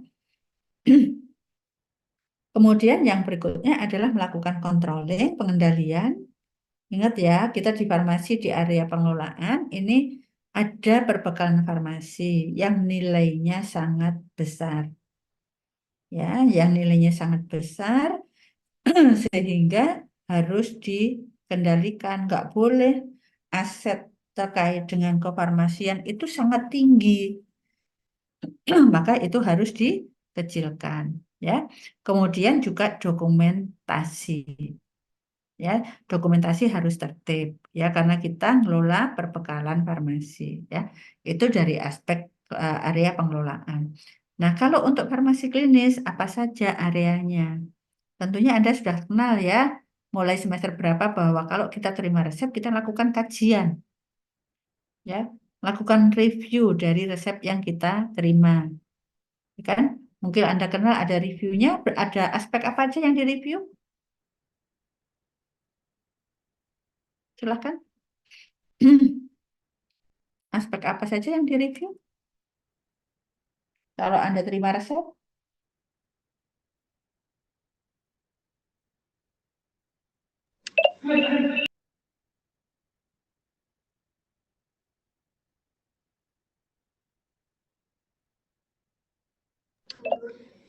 [SPEAKER 1] Kemudian yang berikutnya adalah melakukan controlling, pengendalian. Ingat ya, kita di farmasi di area pengelolaan ini ada perbekalan farmasi yang nilainya sangat besar. Ya, yang nilainya sangat besar sehingga harus dikendalikan. Nggak boleh aset terkait dengan kefarmasian itu sangat tinggi. Maka itu harus dikecilkan. Ya, kemudian juga dokumentasi. Ya, dokumentasi harus tertib ya karena kita ngelola perbekalan farmasi ya. Itu dari aspek area pengelolaan. Nah, kalau untuk farmasi klinis apa saja areanya? Tentunya Anda sudah kenal ya mulai semester berapa bahwa kalau kita terima resep kita lakukan kajian ya, lakukan review dari resep yang kita terima. Ya kan? Mungkin Anda kenal ada reviewnya, ada aspek apa aja yang direview? Silahkan. Aspek apa saja yang direview? Kalau Anda terima resep,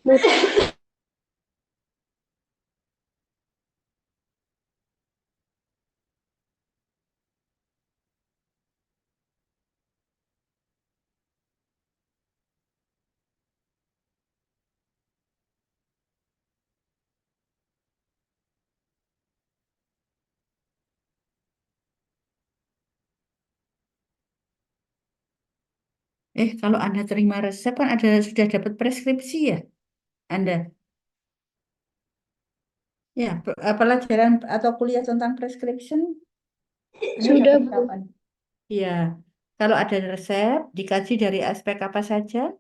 [SPEAKER 2] Betul.
[SPEAKER 1] Kalau Anda terima resep kan ada sudah dapat preskripsi ya, Anda? Ya, pelajaran atau kuliah tentang prescription, Anda
[SPEAKER 2] Sudah,
[SPEAKER 1] dapat
[SPEAKER 2] Bu.
[SPEAKER 1] kapan? Iya, kalau ada resep, dikaji dari aspek apa saja?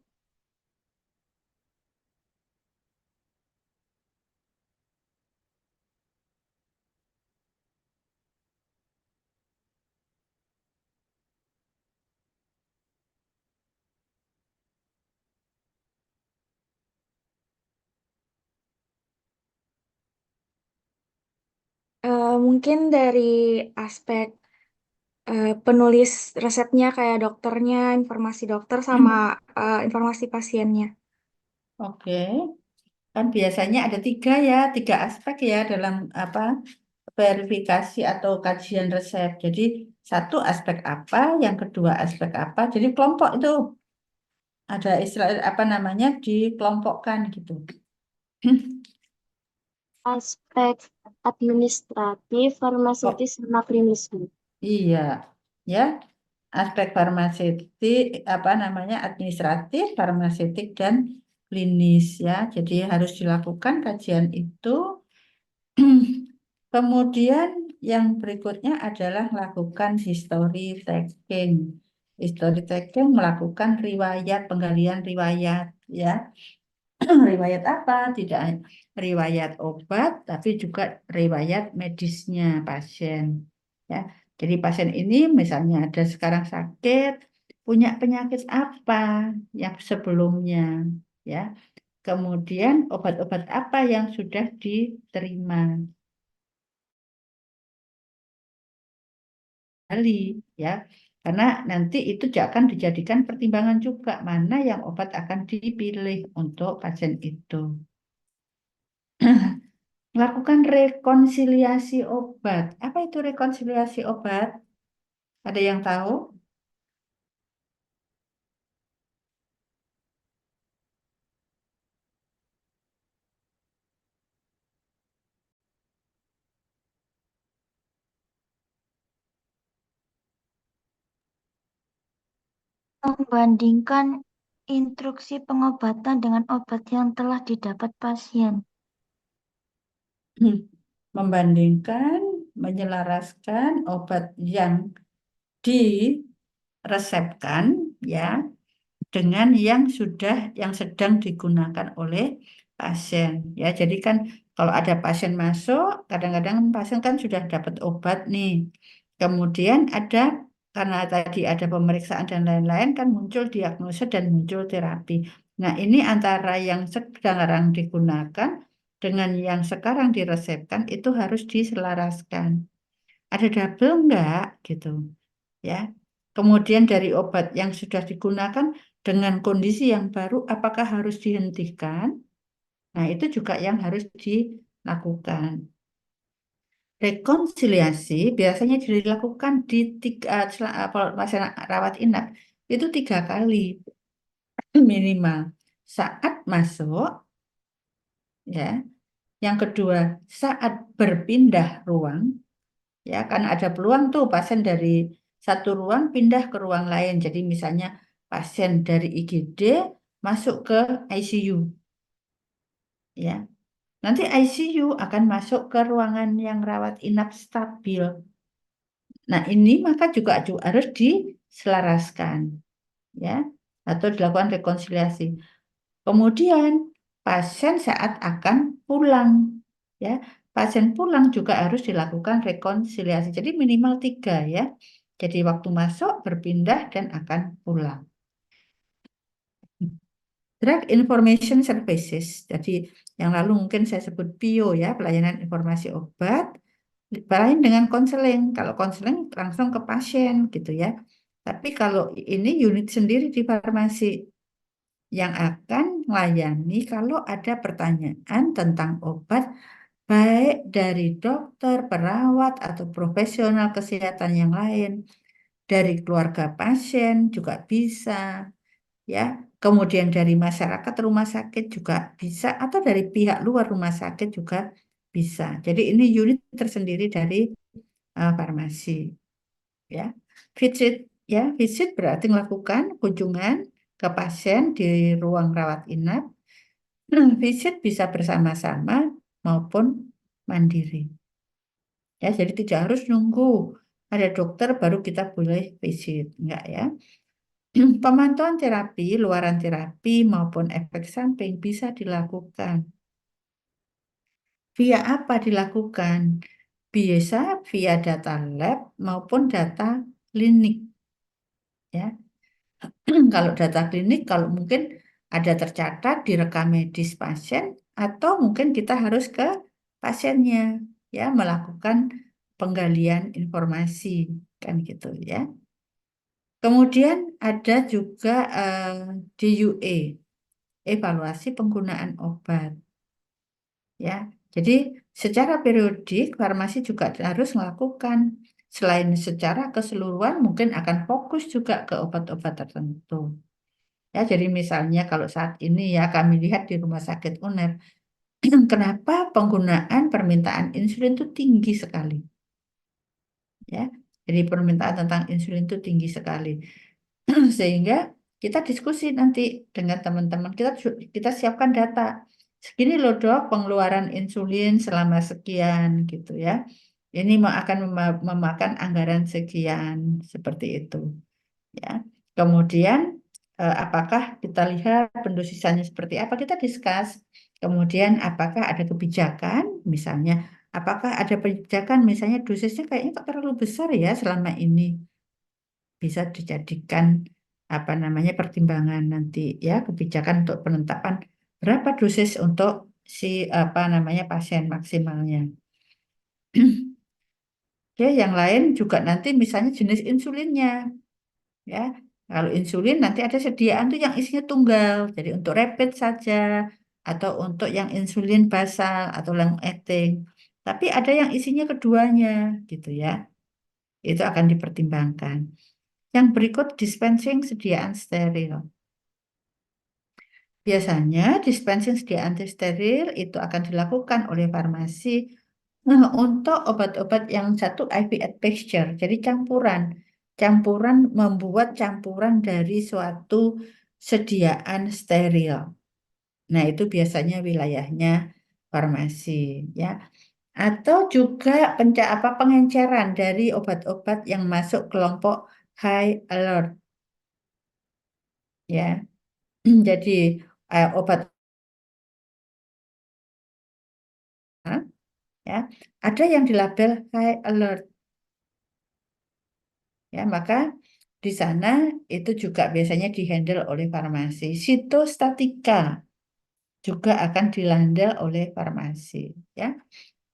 [SPEAKER 2] Mungkin dari aspek penulis resepnya kayak dokternya, informasi dokter sama informasi pasiennya.
[SPEAKER 1] Oke, kan biasanya ada tiga aspek ya dalam apa verifikasi atau kajian resep. Jadi satu aspek apa, yang kedua aspek apa. Jadi kelompok itu ada istilah apa namanya dikelompokkan gitu.
[SPEAKER 4] Aspek administratif,
[SPEAKER 1] Oh,
[SPEAKER 4] farmaseutis, sama klinis, Bu.
[SPEAKER 1] iya, ya. Aspek farmaseutik, apa namanya, administratif, farmaseutik, dan klinis ya. Jadi harus dilakukan kajian itu. Kemudian yang berikutnya adalah lakukan history taking. History taking melakukan riwayat, penggalian riwayat ya. Riwayat apa? Tidak hanya riwayat obat, tapi juga riwayat medisnya pasien. Ya, jadi pasien ini misalnya ada sekarang sakit, punya penyakit apa yang sebelumnya, ya. Kemudian obat-obat apa yang sudah diterima kali, ya. Karena nanti itu akan dijadikan pertimbangan juga mana yang obat akan dipilih untuk pasien itu. Melakukan rekonsiliasi obat. Apa itu rekonsiliasi obat? Ada yang tahu?
[SPEAKER 4] Membandingkan instruksi pengobatan dengan obat yang telah didapat pasien.
[SPEAKER 1] Membandingkan, menyelaraskan obat yang diresepkan ya dengan yang sedang digunakan oleh pasien ya. Jadi kan kalau ada pasien masuk, kadang-kadang pasien kan sudah dapat obat nih. Kemudian karena tadi ada pemeriksaan dan lain-lain kan muncul diagnosa dan muncul terapi. Nah, ini antara yang sekarang digunakan dengan yang sekarang diresepkan itu harus diselaraskan. Ada double enggak gitu ya. Kemudian dari obat yang sudah digunakan dengan kondisi yang baru, apakah harus dihentikan? Nah, itu juga yang harus dilakukan. Rekonsiliasi biasanya dilakukan di kalau pasien rawat inap itu 3 kali minimal. Saat masuk, ya. Yang kedua, saat berpindah ruang, ya, karena ada peluang tuh pasien dari satu ruang pindah ke ruang lain. Jadi misalnya pasien dari IGD masuk ke ICU, ya. Nanti ICU akan masuk ke ruangan yang rawat inap stabil. Nah, ini maka juga harus diselaraskan, ya, atau dilakukan rekonsiliasi. Kemudian pasien saat akan pulang, ya, pasien pulang juga harus dilakukan rekonsiliasi. Jadi minimal 3 ya. Jadi waktu masuk, berpindah, dan akan pulang. Drug Information Services. Jadi yang lalu mungkin saya sebut PIO ya, pelayanan informasi obat. Lain dengan konseling. Kalau konseling langsung ke pasien gitu ya. Tapi kalau ini unit sendiri di farmasi yang akan melayani kalau ada pertanyaan tentang obat, baik dari dokter, perawat, atau profesional kesehatan yang lain, dari keluarga pasien juga bisa, ya. Kemudian dari masyarakat rumah sakit juga bisa, atau dari pihak luar rumah sakit juga bisa. Jadi ini unit tersendiri dari farmasi, ya. Visit, ya, visit berarti melakukan kunjungan ke pasien di ruang rawat inap. Visit bisa bersama-sama maupun mandiri. Ya, jadi tidak harus nunggu ada dokter baru kita boleh visit, enggak ya. Pemantauan terapi, luaran terapi maupun efek samping bisa dilakukan. Via apa dilakukan? Bisa via data lab maupun data klinik, ya. Kalau data klinik, kalau mungkin ada tercatat di rekam medis pasien, atau mungkin kita harus ke pasiennya, ya, melakukan penggalian informasi, kan gitu ya. Kemudian ada juga DUA, evaluasi penggunaan obat, ya. Jadi secara periodik farmasi juga harus melakukan, selain secara keseluruhan mungkin akan fokus juga ke obat-obat tertentu. Ya, jadi misalnya kalau saat ini ya kami lihat di Rumah Sakit UNER, kenapa penggunaan permintaan insulin itu tinggi sekali, ya. Jadi permintaan tentang insulin itu tinggi sekali, sehingga kita diskusi nanti dengan teman-teman kita, kita siapkan data. Segini loh dok pengeluaran insulin selama sekian gitu ya. Ini akan memakan anggaran sekian seperti itu. Ya. Kemudian apakah kita lihat pendosisannya seperti apa, kita discuss. Kemudian apakah ada kebijakan, misalnya apakah ada kebijakan misalnya dosisnya kayaknya kok terlalu besar ya selama ini, bisa dijadikan apa namanya pertimbangan nanti ya, kebijakan untuk penetapan berapa dosis untuk si apa namanya pasien maksimalnya. Oke, yang lain juga nanti misalnya jenis insulinnya. Ya, kalau insulin nanti ada sediaan tuh yang isinya tunggal, jadi untuk rapid saja atau untuk yang insulin basal atau long acting. Tapi ada yang isinya keduanya, gitu ya. Itu akan dipertimbangkan. Yang berikut dispensing sediaan steril. Biasanya dispensing sediaan steril itu akan dilakukan oleh farmasi untuk obat-obat yang satu IV admixture, jadi campuran membuat campuran dari suatu sediaan steril. Nah, itu biasanya wilayahnya farmasi, ya. Atau juga pengenceran dari obat-obat yang masuk kelompok high alert, ya. Jadi obat, ya, ada yang dilabel high alert. Ya, maka di sana itu juga biasanya dihandle oleh farmasi. Sitostatika juga akan dihandle oleh farmasi, ya.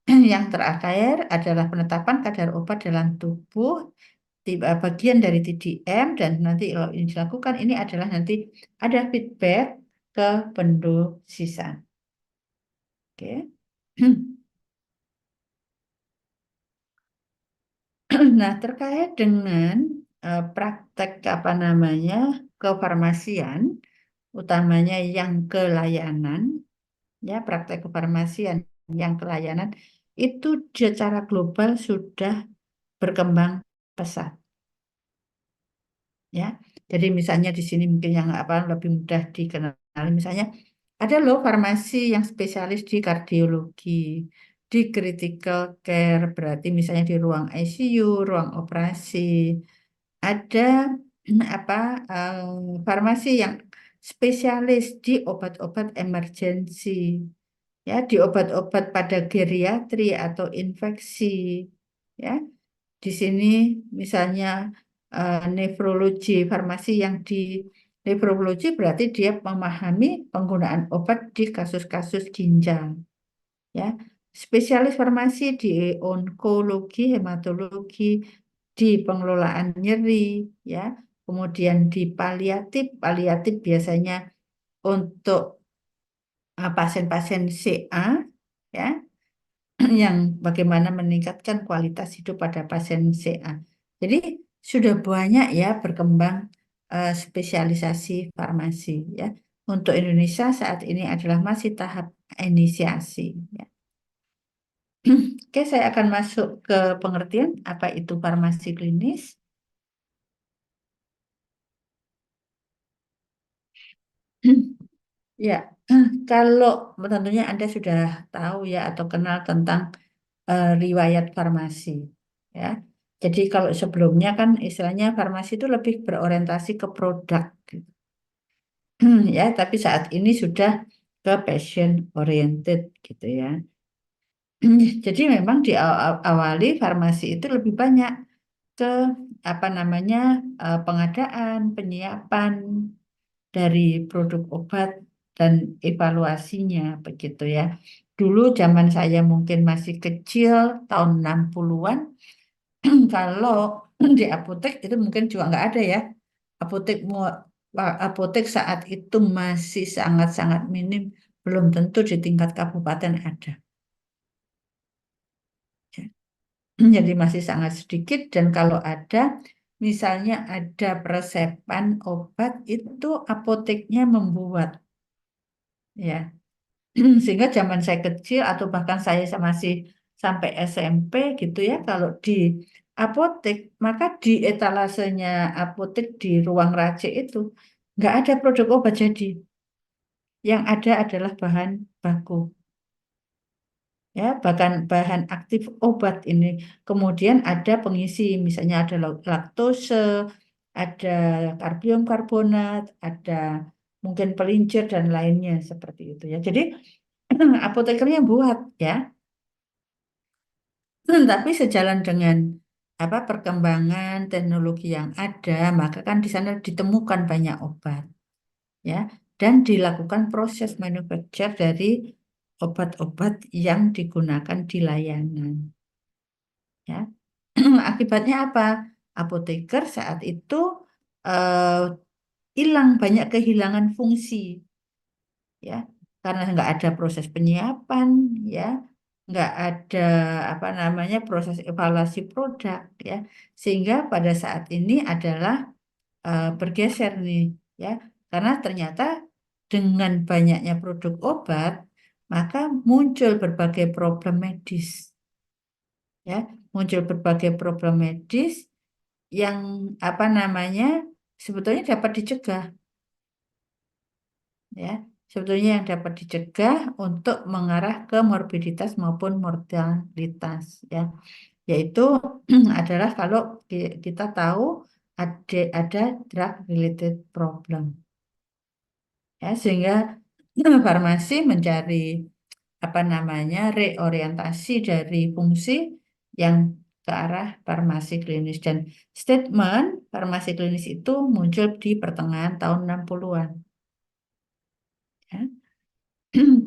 [SPEAKER 1] Yang terakhir adalah penetapan kadar obat dalam tubuh, bagian dari TDM, dan nanti kalau ini dilakukan ini adalah nanti ada feedback ke pendosisan. Oke. Nah, terkait dengan praktek apa namanya kefarmasian, utamanya yang kelayanan, ya, praktek kefarmasian yang kelayanan itu secara global sudah berkembang pesat, ya. Jadi misalnya di sini mungkin yang apa lebih mudah dikenal, misalnya ada loh farmasi yang spesialis di kardiologi, di critical care, berarti misalnya di ruang ICU, ruang operasi. Ada apa farmasi yang spesialis di obat-obat emergensi, ya, di obat-obat pada geriatri atau infeksi, ya. Di sini misalnya nefrologi, farmasi yang di nefrologi berarti dia memahami penggunaan obat di kasus-kasus ginjal, ya. Spesialis farmasi di onkologi, hematologi, di pengelolaan nyeri, ya. Kemudian di paliatif, paliatif biasanya untuk pasien-pasien CA, ya, yang bagaimana meningkatkan kualitas hidup pada pasien CA. Jadi sudah banyak ya berkembang spesialisasi farmasi ya. Untuk Indonesia saat ini adalah masih tahap inisiasi ya. Oke, saya akan masuk ke pengertian apa itu farmasi klinis. Ya, kalau tentunya Anda sudah tahu ya atau kenal tentang riwayat farmasi ya. Jadi kalau sebelumnya kan istilahnya farmasi itu lebih berorientasi ke produk gitu. Ya, tapi saat ini sudah ke patient oriented gitu ya. Jadi memang diawali farmasi itu lebih banyak ke apa namanya pengadaan, penyiapan dari produk obat dan evaluasinya begitu ya. Dulu zaman saya mungkin masih kecil tahun 60-an kalau di apotek itu mungkin juga nggak ada ya. Apotek apotek saat itu masih sangat-sangat minim, belum tentu di tingkat kabupaten ada. Ya. Jadi masih sangat sedikit dan kalau ada, misalnya ada peresepan obat itu apoteknya membuat ya. Sehingga zaman saya kecil atau bahkan saya masih sampai SMP gitu ya, kalau di apotek, maka di etalasenya apotek di ruang racik itu nggak ada produk obat jadi. Yang ada adalah bahan baku. Ya, bahkan bahan aktif obat ini. Kemudian ada pengisi, misalnya ada laktose, ada karbium karbonat, ada mungkin pelincir dan lainnya seperti itu ya. Jadi apotekernya buat ya. Tapi sejalan dengan apa perkembangan teknologi yang ada, maka kan di sana ditemukan banyak obat, ya, dan dilakukan proses manufacture dari obat-obat yang digunakan di layanan, ya. Akibatnya apa? Apoteker saat itu eh, hilang banyak kehilangan fungsi, ya, karena nggak ada proses penyiapan, ya, nggak ada apa namanya proses evaluasi produk, ya, sehingga pada saat ini adalah bergeser nih, ya, karena ternyata dengan banyaknya produk obat maka muncul berbagai problem medis, ya, muncul berbagai problem medis yang apa namanya sebetulnya dapat dicegah, ya, sebetulnya yang dapat dicegah untuk mengarah ke morbiditas maupun mortalitas ya, yaitu adalah kalau kita tahu ada drug related problem ya, sehingga farmasi mencari apa namanya reorientasi dari fungsi yang ke arah farmasi klinis dan statement farmasi klinis itu muncul di pertengahan tahun 60-an ya.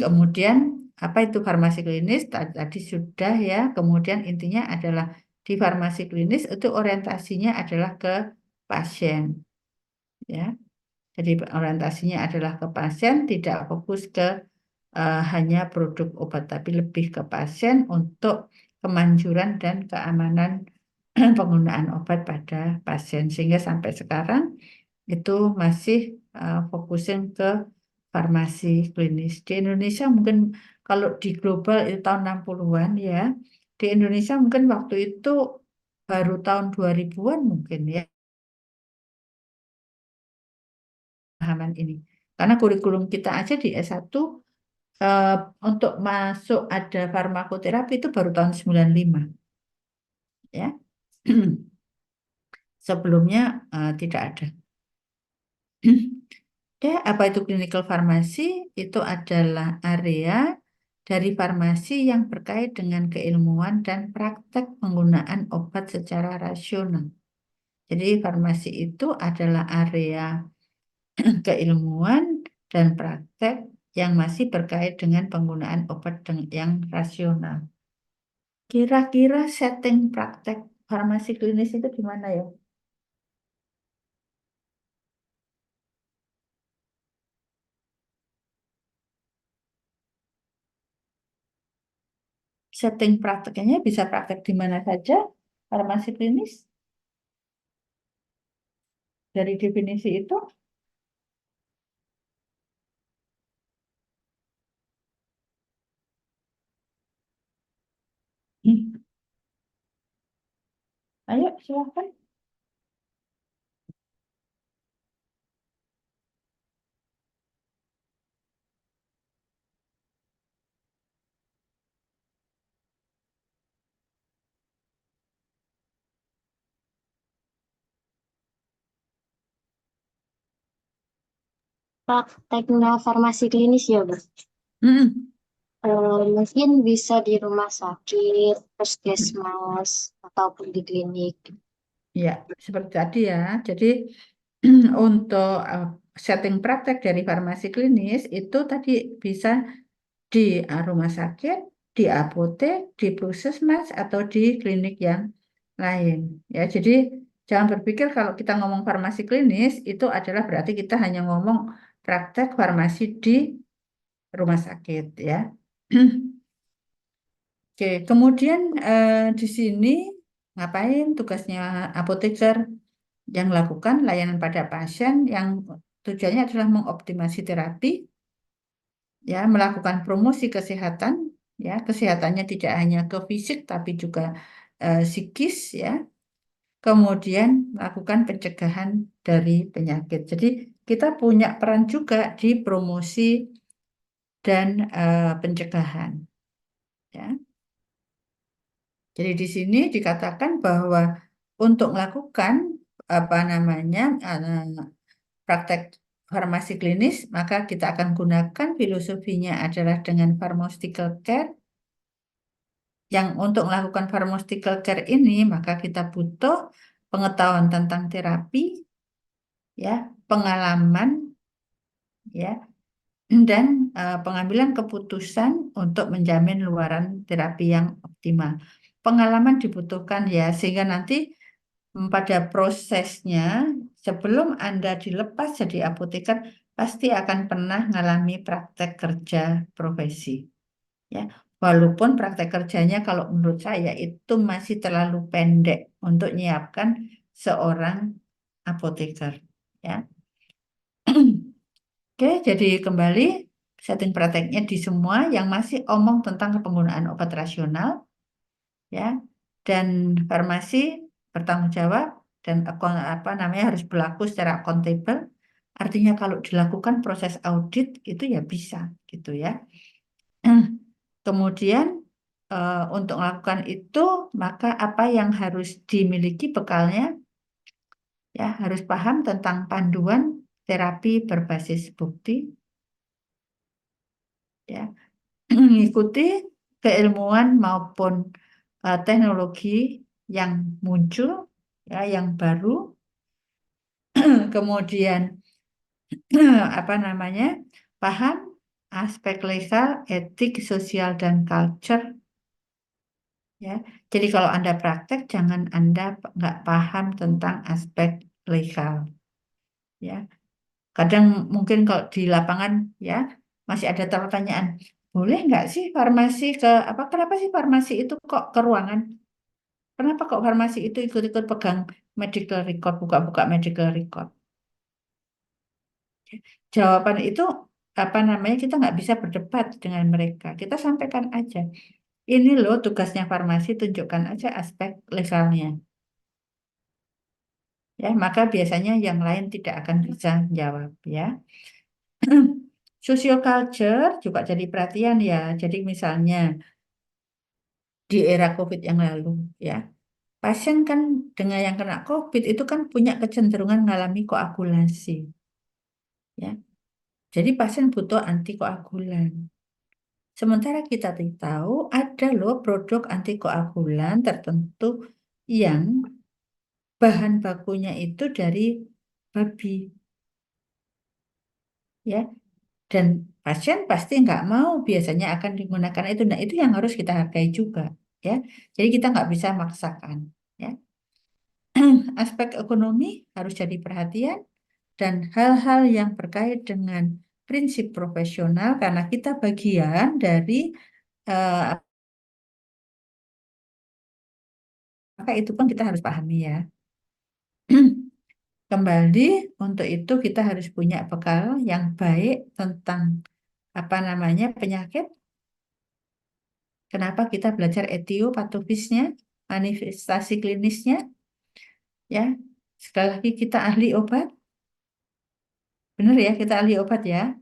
[SPEAKER 1] Kemudian apa itu farmasi klinis? Tadi sudah ya. Kemudian intinya adalah di farmasi klinis itu orientasinya adalah ke pasien, ya. Jadi orientasinya adalah ke pasien, tidak fokus ke hanya produk obat, tapi lebih ke pasien untuk kemanjuran dan keamanan penggunaan obat pada pasien. Sehingga sampai sekarang itu masih fokusin ke farmasi klinis. Di Indonesia mungkin kalau di global itu tahun 60-an ya. Di Indonesia mungkin waktu itu baru tahun 2000-an mungkin ya pemahaman ini. Karena kurikulum kita aja di S1 eh, untuk masuk ada farmakoterapi itu baru tahun 95 ya. Sebelumnya tidak ada. Ya, apa itu clinical farmasi? Itu adalah area dari farmasi yang berkait dengan keilmuan dan praktek penggunaan obat secara rasional. Jadi farmasi itu adalah area keilmuan dan praktek yang masih berkait dengan penggunaan obat yang rasional. Kira-kira setting praktek farmasi klinis itu gimana ya? setting prakteknya bisa praktek di mana saja farmasi klinis. Dari definisi itu, ayo silahkan.
[SPEAKER 4] Prakteknya farmasi klinis ya, Bu.
[SPEAKER 1] Mm-mm.
[SPEAKER 4] Mungkin bisa di rumah sakit, puskesmas, ataupun di klinik.
[SPEAKER 1] Ya, seperti tadi ya. Jadi untuk setting praktek dari farmasi klinis itu tadi bisa di rumah sakit, di apotek, di puskesmas, atau di klinik yang lain. Ya, jadi jangan berpikir kalau kita ngomong farmasi klinis itu adalah berarti kita hanya ngomong praktek farmasi di rumah sakit ya. Oke, kemudian di sini ngapain tugasnya apoteker yang lakukan layanan pada pasien yang tujuannya adalah mengoptimasi terapi, ya, melakukan promosi kesehatan, ya, kesehatannya tidak hanya ke fisik tapi juga psikis, ya, kemudian melakukan pencegahan dari penyakit. Jadi kita punya peran juga di promosi dan pencegahan, ya. Jadi di sini dikatakan bahwa untuk melakukan apa namanya praktek farmasi klinis, maka kita akan gunakan filosofinya adalah dengan pharmaceutical care. Yang untuk melakukan pharmaceutical care ini, maka kita butuh pengetahuan tentang terapi, ya, pengalaman, ya, dan pengambilan keputusan untuk menjamin luaran terapi yang optimal. Pengalaman dibutuhkan ya, sehingga nanti pada prosesnya sebelum Anda dilepas jadi apoteker pasti akan pernah mengalami praktek kerja profesi, ya. Walaupun praktek kerjanya kalau menurut saya itu masih terlalu pendek untuk menyiapkan seorang apoteker, ya. Oke, jadi kembali setting prakteknya di semua yang masih omong tentang penggunaan obat rasional, ya, dan farmasi bertanggung jawab dan apa namanya harus berlaku secara akuntabel. Artinya kalau dilakukan proses audit itu ya bisa gitu ya. Kemudian untuk melakukan itu maka apa yang harus dimiliki bekalnya, ya, harus paham tentang panduan terapi berbasis bukti, ya, mengikuti keilmuan maupun teknologi yang muncul, ya, yang baru. Kemudian apa namanya, paham aspek legal, etik, sosial, dan culture, ya. Jadi kalau Anda praktek jangan Anda nggak paham tentang aspek legal, ya. Kadang mungkin kalau di lapangan ya masih ada pertanyaan, boleh nggak sih farmasi ke apa? Kenapa sih farmasi itu kok ke ruangan? Kenapa kok farmasi itu ikut-ikut pegang medical record, buka-buka medical record? Jawaban itu apa namanya, kita nggak bisa berdebat dengan mereka. Kita sampaikan aja. Ini loh tugasnya farmasi, tunjukkan aja aspek legalnya. Ya, maka biasanya yang lain tidak akan bisa jawab ya. Social culture juga jadi perhatian ya. Jadi misalnya di era COVID yang lalu ya, pasien kan dengan yang kena COVID itu kan punya kecenderungan mengalami koagulasi ya. Jadi pasien butuh antikoagulan. Sementara kita tahu ada loh produk antikoagulan tertentu yang bahan bakunya itu dari babi ya. Dan pasien pasti nggak mau biasanya akan digunakan itu. Nah, itu yang harus kita hargai juga, ya. Jadi kita nggak bisa maksakan, ya. Aspek ekonomi harus jadi perhatian dan hal-hal yang berkait dengan prinsip profesional karena kita bagian dari maka itu pun kita harus pahami ya. Kembali untuk itu kita harus punya bekal yang baik tentang apa namanya penyakit. Kenapa kita belajar etiopatofisnya, manifestasi klinisnya, ya. Sekali lagi kita ahli obat, benar ya kita ahli obat ya.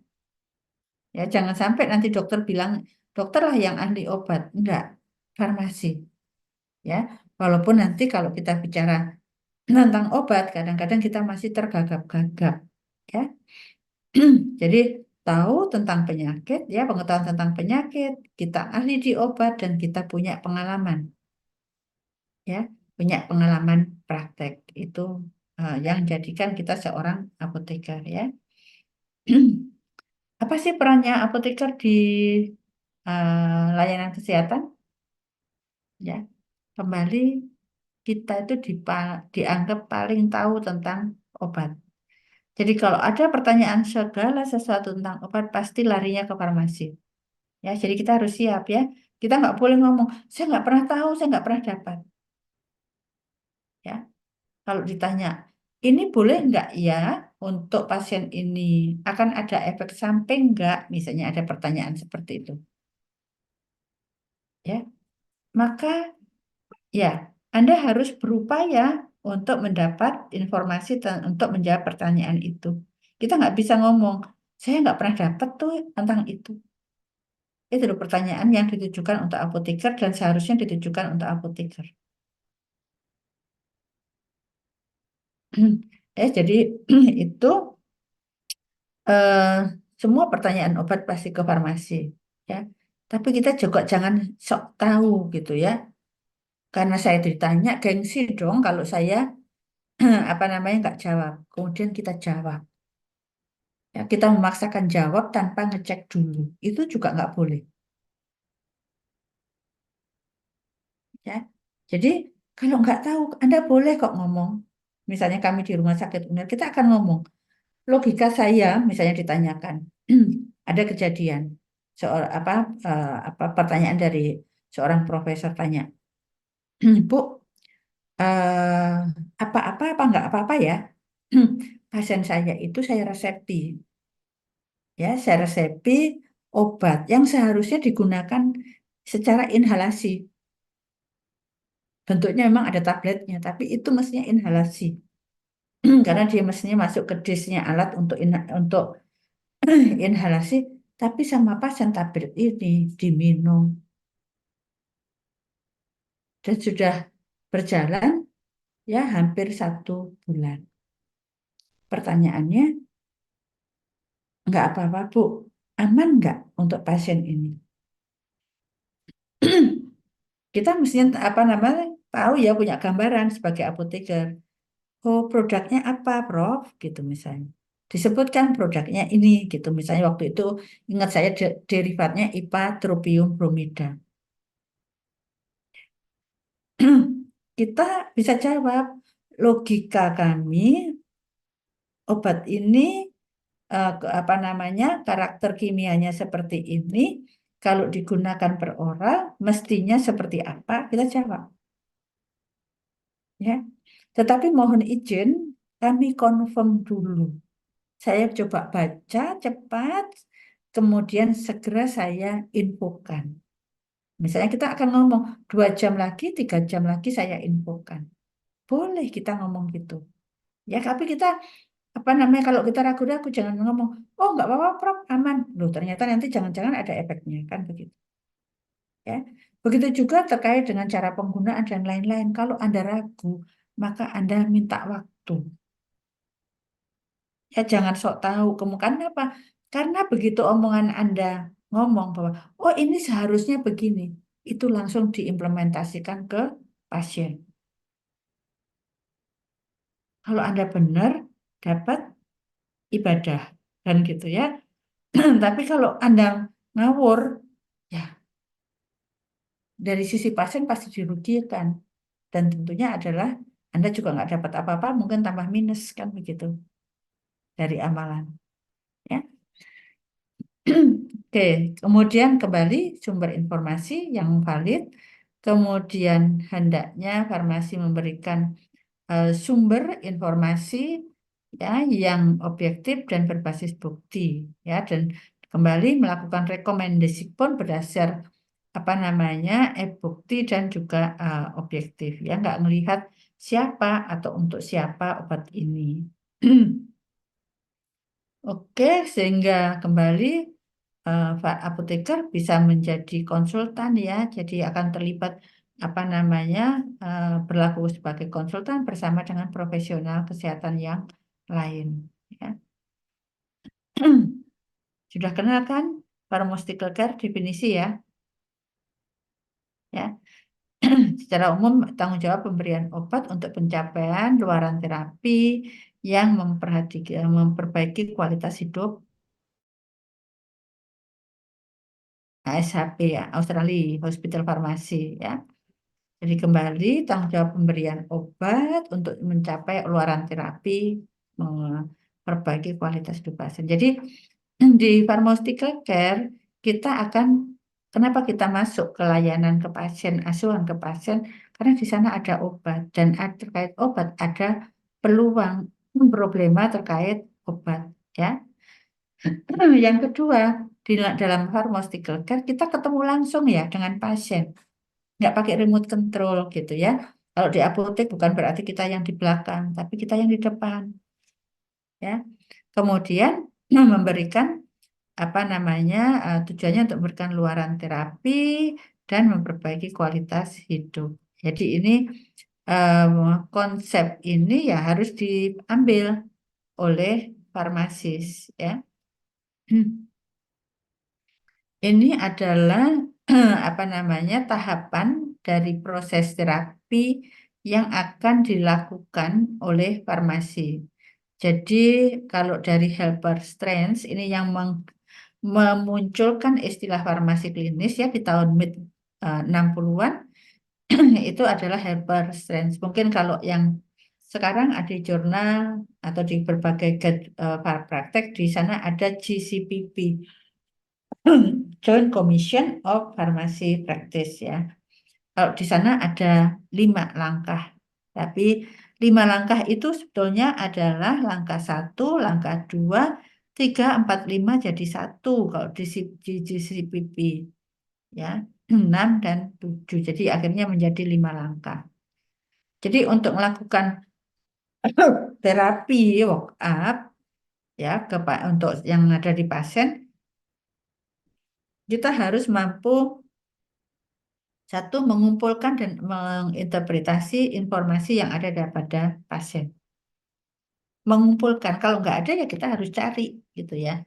[SPEAKER 1] Ya jangan sampai nanti dokter bilang dokter lah yang ahli obat, enggak, farmasi, ya. Walaupun nanti kalau kita bicara tentang obat, kadang-kadang kita masih tergagap-gagap, ya. Jadi tahu tentang penyakit, ya pengetahuan tentang penyakit, kita ahli di obat dan kita punya pengalaman, ya, punya pengalaman praktek itu yang jadikan kita seorang apoteker, ya. Apa sih perannya apoteker di layanan kesehatan? Ya, kembali kita itu dianggap paling tahu tentang obat. Jadi kalau ada pertanyaan segala sesuatu tentang obat, pasti larinya ke farmasi. Ya, jadi kita harus siap ya. Kita nggak boleh ngomong, saya nggak pernah tahu, saya nggak pernah dapat. Ya, kalau ditanya, ini boleh nggak ya untuk pasien ini akan ada efek samping nggak? Misalnya ada pertanyaan seperti itu. Ya, maka ya Anda harus berupaya untuk mendapat informasi untuk menjawab pertanyaan itu. Kita nggak bisa ngomong, saya nggak pernah dapat tuh tentang itu. Itu loh pertanyaan yang ditujukan untuk apoteker dan seharusnya ditujukan untuk apoteker. Jadi itu eh, semua pertanyaan obat pasti ke farmasi, ya. Tapi kita juga jangan sok tahu gitu ya. Karena saya ditanya gengsi dong kalau saya apa namanya nggak jawab. Kemudian kita jawab. Ya, kita memaksakan jawab tanpa ngecek dulu. Itu juga nggak boleh, ya. Jadi kalau nggak tahu, Anda boleh kok ngomong. Misalnya kami di rumah sakit UNER, kita akan ngomong. Logika saya, misalnya ditanyakan, ada kejadian, soal apa pertanyaan dari seorang profesor tanya, Bu, eh, apa nggak apa-apa ya? Pasien saya itu saya resepi, ya, saya resepi obat yang seharusnya digunakan secara inhalasi. Bentuknya memang ada tabletnya, tapi itu mestinya inhalasi. Karena dia mestinya masuk ke disknya alat untuk inhalasi, tapi sama pasien tablet ini diminum dan sudah berjalan ya hampir 1 bulan. Pertanyaannya, nggak apa-apa Bu, aman nggak untuk pasien ini? Kita mestinya apa namanya tahu ya punya gambaran sebagai apoteker. Oh produknya apa Prof? Gitu misalnya. Disebutkan produknya ini gitu. Misalnya waktu itu ingat saya derivatnya IPA tropium bromida. Kita bisa jawab logika kami obat ini apa namanya karakter kimianya seperti ini kalau digunakan per oral mestinya seperti apa kita jawab ya, tetapi mohon izin kami confirm dulu, saya coba baca cepat kemudian segera saya infokan. Misalnya kita akan ngomong 2 jam lagi 3 jam lagi saya infokan, boleh kita ngomong gitu ya. Tapi kita apa namanya kalau kita ragu-ragu jangan ngomong oh nggak apa-apa Prof aman loh, ternyata nanti jangan-jangan ada efeknya kan begitu ya. Begitu juga terkait dengan cara penggunaan dan lain-lain, kalau Anda ragu maka Anda minta waktu, ya jangan sok tahu kemudian apa, karena begitu omongan Anda ngomong bahwa oh ini seharusnya begini, itu langsung diimplementasikan ke pasien. Kalau Anda benar dapat ibadah dan gitu ya. Tapi kalau Anda ngawur, ya dari sisi pasien pasti dirugikan. Dan tentunya adalah Anda juga nggak dapat apa-apa, mungkin tambah minus kan begitu dari amalan. Ya. Oke, kemudian kembali sumber informasi yang valid. Kemudian hendaknya farmasi memberikan sumber informasi ya yang objektif dan berbasis bukti ya, dan kembali melakukan rekomendasi pun berdasar apa namanya bukti dan juga objektif ya, nggak melihat siapa atau untuk siapa obat ini. Oke, sehingga kembali apoteker bisa menjadi konsultan ya, jadi akan terlibat apa namanya berlaku sebagai konsultan bersama dengan profesional kesehatan yang lain. Ya. Sudah kenal kan pharmaceutical care definisi ya? Ya. Secara umum tanggung jawab pemberian obat untuk pencapaian luaran terapi yang memperbaiki kualitas hidup. ASHP ya, Australia Hospital Pharmacy ya. Jadi kembali tanggung jawab pemberian obat untuk mencapai luaran terapi, memperbaiki kualitas hidup pasien. Jadi di pharmaceutical care kita akan, kenapa kita masuk ke layanan ke pasien, asuhan ke pasien, karena di sana ada obat dan terkait obat ada peluang problema terkait obat ya. Yang kedua, dalam pharmaceutical care kita ketemu langsung ya dengan pasien, nggak pakai remote control gitu ya. Kalau di apotek bukan berarti kita yang di belakang, tapi kita yang di depan ya. Kemudian memberikan apa namanya tujuannya untuk memberikan luaran terapi dan memperbaiki kualitas hidup. Jadi ini konsep ini ya harus diambil oleh farmasis ya. Ini adalah apa namanya tahapan dari proses terapi yang akan dilakukan oleh farmasi. Jadi kalau dari Helper Strange ini yang memunculkan istilah farmasi klinis ya di tahun mid 60-an itu adalah Helper Strange. Mungkin kalau yang sekarang ada di jurnal atau di berbagai praktek di sana ada GCPP. Joint Commission of Pharmacy Practice ya. Kalau di sana ada 5 langkah, tapi 5 langkah itu sebetulnya adalah langkah 1, langkah 2, 3, 4, 5 jadi 1 kalau di CPP ya, 6 dan 7. Jadi akhirnya menjadi 5 langkah. Jadi untuk melakukan terapi walk up ya untuk yang ada di pasien, kita harus mampu satu, mengumpulkan dan menginterpretasi informasi yang ada pada pasien. Mengumpulkan, kalau nggak ada ya kita harus cari gitu ya.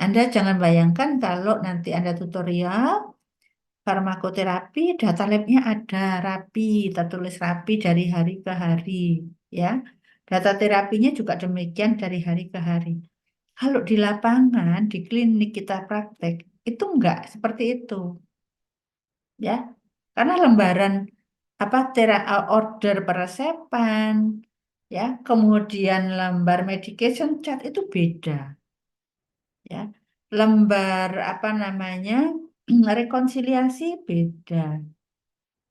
[SPEAKER 1] Anda jangan bayangkan kalau nanti Anda tutorial farmakoterapi, data labnya ada rapi, tertulis rapi dari hari ke hari ya. Data terapinya juga demikian dari hari ke hari. Kalau di lapangan, di klinik kita praktek, itu enggak seperti itu ya. Karena lembaran apa order peresepan ya, kemudian lembar medication chart itu beda ya. Lembar apa namanya? Rekonsiliasi beda.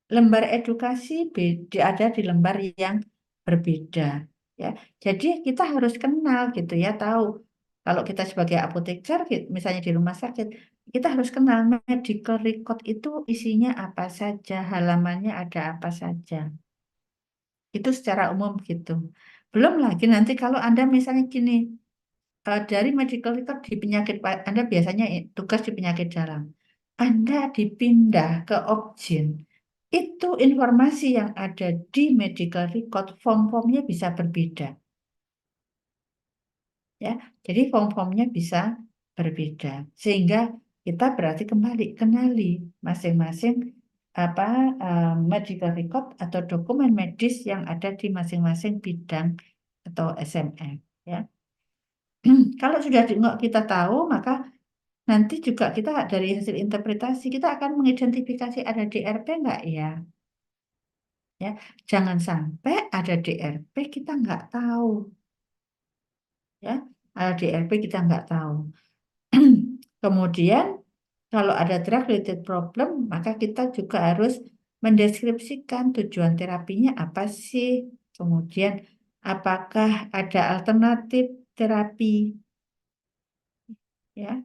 [SPEAKER 1] Lembar edukasi beda, ada di lembar yang berbeda ya. Jadi kita harus kenal gitu ya, tahu kalau kita sebagai apoteker misalnya di rumah sakit, kita harus kenal medical record itu isinya apa saja, halamannya ada apa saja. Itu secara umum gitu. Belum lagi nanti kalau Anda misalnya gini, dari medical record di penyakit, Anda biasanya tugas di penyakit dalam. Anda dipindah ke Opjin, itu informasi yang ada di medical record, form-formnya bisa berbeda. Ya, jadi form-formnya bisa berbeda. Sehingga kita berarti kembali kenali masing-masing apa medical record atau dokumen medis yang ada di masing-masing bidang atau SMF ya. Kalau sudah kita tahu, maka nanti juga kita dari hasil interpretasi kita akan mengidentifikasi ada DRP enggak ya. Ya, jangan sampai ada DRP kita nggak tahu. Ya, ada DRP kita nggak tahu. Kemudian kalau ada drug related problem, maka kita juga harus mendeskripsikan tujuan terapinya apa sih, kemudian apakah ada alternatif terapi, ya.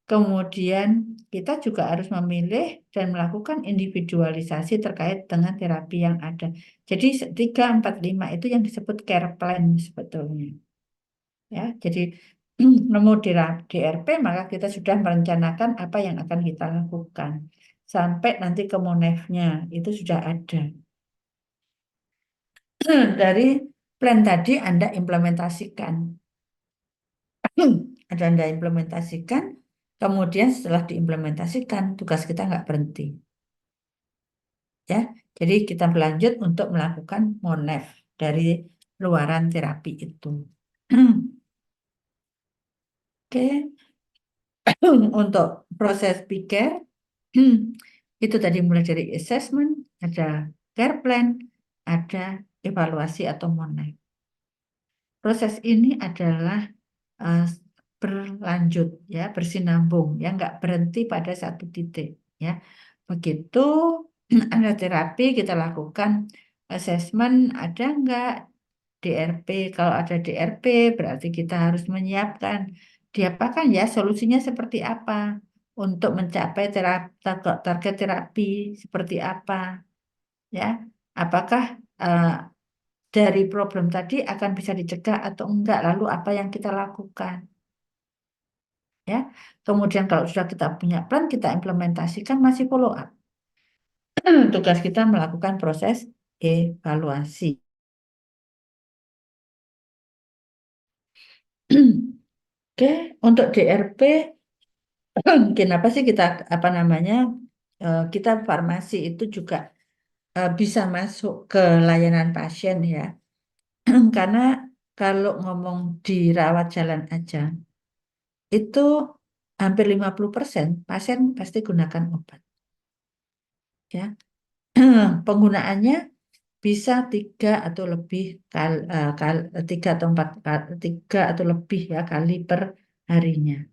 [SPEAKER 1] Kemudian kita juga harus memilih dan melakukan individualisasi terkait dengan terapi yang ada. Jadi 3, 4, 5 itu yang disebut care plan sebetulnya. Ya, jadi nemu DRP maka kita sudah merencanakan apa yang akan kita lakukan. Sampai nanti ke monefnya itu sudah ada. Dari plan tadi Anda implementasikan. Ada Anda implementasikan, kemudian setelah diimplementasikan, tugas kita nggak berhenti. Ya, jadi kita berlanjut untuk melakukan monef dari luaran terapi itu. Oke, untuk proses pikir, itu tadi mulai dari assessment, ada care plan, ada evaluasi atau monef. Proses ini adalah eh, berlanjut, ya, bersinambung, ya, nggak berhenti pada satu titik, ya. Begitu ada terapi, kita lakukan assessment, ada nggak DRP. Kalau ada DRP, berarti kita harus menyiapkan diapakan, ya, solusinya seperti apa untuk mencapai target terapi seperti apa, ya. Apakah eh, dari problem tadi akan bisa dicegah atau enggak, lalu apa yang kita lakukan, ya. Kemudian kalau sudah kita punya plan, kita implementasikan, masih follow up. Tugas kita melakukan proses evaluasi. Oke, untuk DRP, kenapa sih kita apa namanya kita farmasi itu juga bisa masuk ke layanan pasien, ya? Karena kalau ngomong di rawat jalan aja, itu hampir 50% pasien pasti gunakan obat, ya. Penggunaannya bisa 3 atau 4 3 atau lebih, ya, kali per harinya.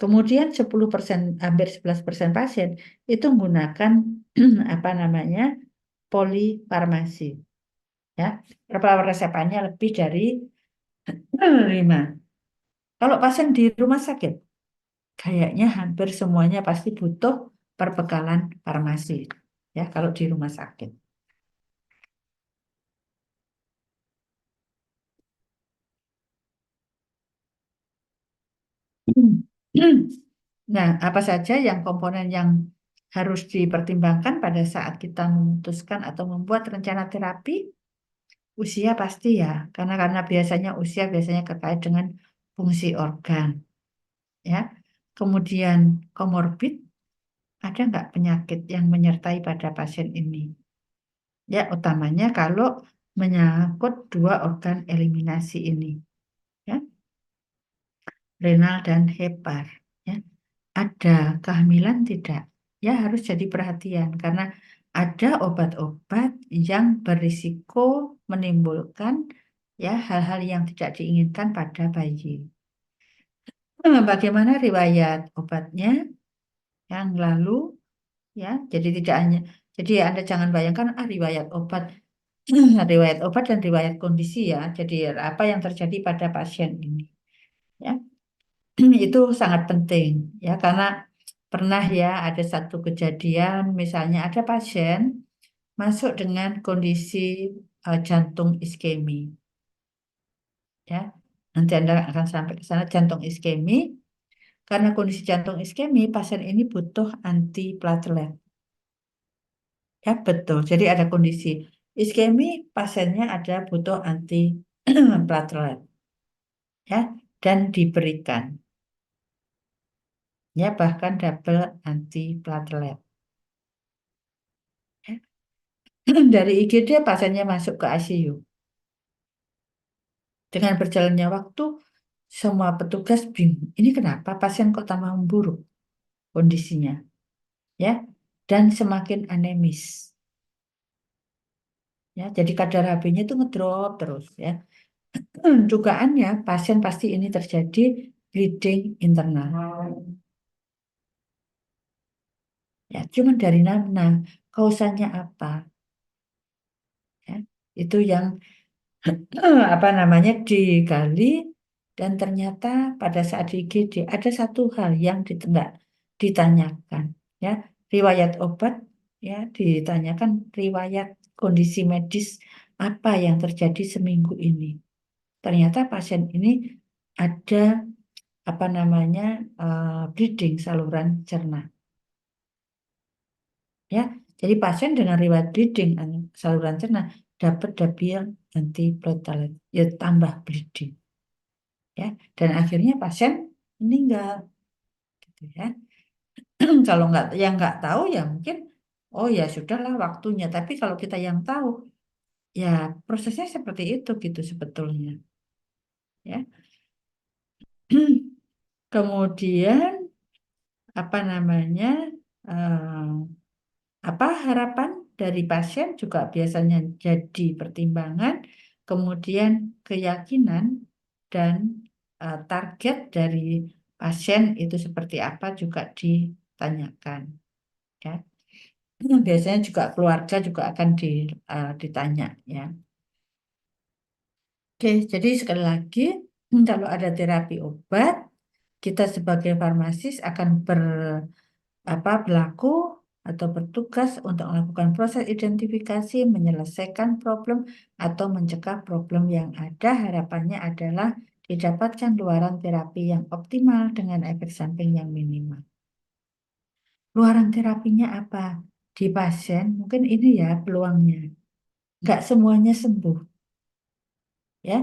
[SPEAKER 1] Kemudian 10%, hampir 11% pasien itu menggunakan apa namanya polifarmasi, ya. Berapa resepannya lebih dari 5. Kalau pasien di rumah sakit, kayaknya hampir semuanya pasti butuh perbekalan farmasi, ya, kalau di rumah sakit. Nah, apa saja yang komponen yang harus dipertimbangkan pada saat kita memutuskan atau membuat rencana terapi? Usia pasti, ya, karena biasanya usia biasanya terkait dengan fungsi organ, ya. Kemudian komorbid, ada nggak penyakit yang menyertai pada pasien ini? Ya, utamanya kalau menyangkut 2 organ eliminasi ini, ya, renal dan hepar, ya. Ada kehamilan tidak? Ya, harus jadi perhatian karena ada obat-obat yang berisiko menimbulkan, ya, hal-hal yang tidak diinginkan pada bayi. Bagaimana riwayat obatnya yang lalu, ya? Jadi tidak hanya, jadi Anda jangan bayangkan riwayat obat, riwayat obat dan riwayat kondisi, ya. Jadi apa yang terjadi pada pasien ini, ya. Itu sangat penting, ya, karena pernah, ya, ada satu kejadian, misalnya ada pasien masuk dengan kondisi jantung iskemi, ya. Nanti Anda akan sampai ke sana, jantung iskemi. Karena kondisi jantung iskemi, pasien ini butuh antiplatelet. Ya, betul. Jadi ada kondisi iskemi, pasiennya ada butuh antiplatelet, ya, dan diberikan, ya, bahkan double antiplatelet. Ya. Dari IGD pasiennya masuk ke ICU. Dengan berjalannya waktu, semua petugas bingung. Ini kenapa pasien kok tambah memburuk kondisinya, ya, dan semakin anemis, ya. Jadi kadar HB-nya itu ngedrop terus, ya. Dugaannya pasien pasti ini terjadi bleeding internal. Ya, cuman dari mana? kausanya apa. Ya, itu yang apa namanya digali dan ternyata pada saat di IGD ada satu hal yang nggak ditanyakan, ya, riwayat obat, ya, ditanyakan riwayat kondisi medis apa yang terjadi seminggu ini. Ternyata pasien ini ada apa namanya bleeding saluran cerna, ya. Jadi pasien dengan riwayat bleeding saluran cerna dapat dabil antiplatelet, ya, tambah bleeding, ya, dan akhirnya pasien meninggal, gitu ya. Kalau nggak tahu ya mungkin oh ya sudahlah waktunya. Tapi kalau kita yang tahu ya prosesnya seperti itu gitu sebetulnya, ya. Kemudian apa namanya eh, apa harapan dari pasien juga biasanya jadi pertimbangan. Kemudian keyakinan dan target dari pasien itu seperti apa juga ditanyakan, ya. Biasanya juga keluarga juga akan ditanya, ya. Oke, jadi sekali lagi kalau ada terapi obat, kita sebagai farmasis akan berlaku atau bertugas untuk melakukan proses identifikasi, menyelesaikan problem atau mencegah problem yang ada. Harapannya adalah didapatkan luaran terapi yang optimal dengan efek samping yang minimal. Luaran terapinya apa? Di pasien, mungkin ini ya peluangnya. Nggak semuanya sembuh, ya.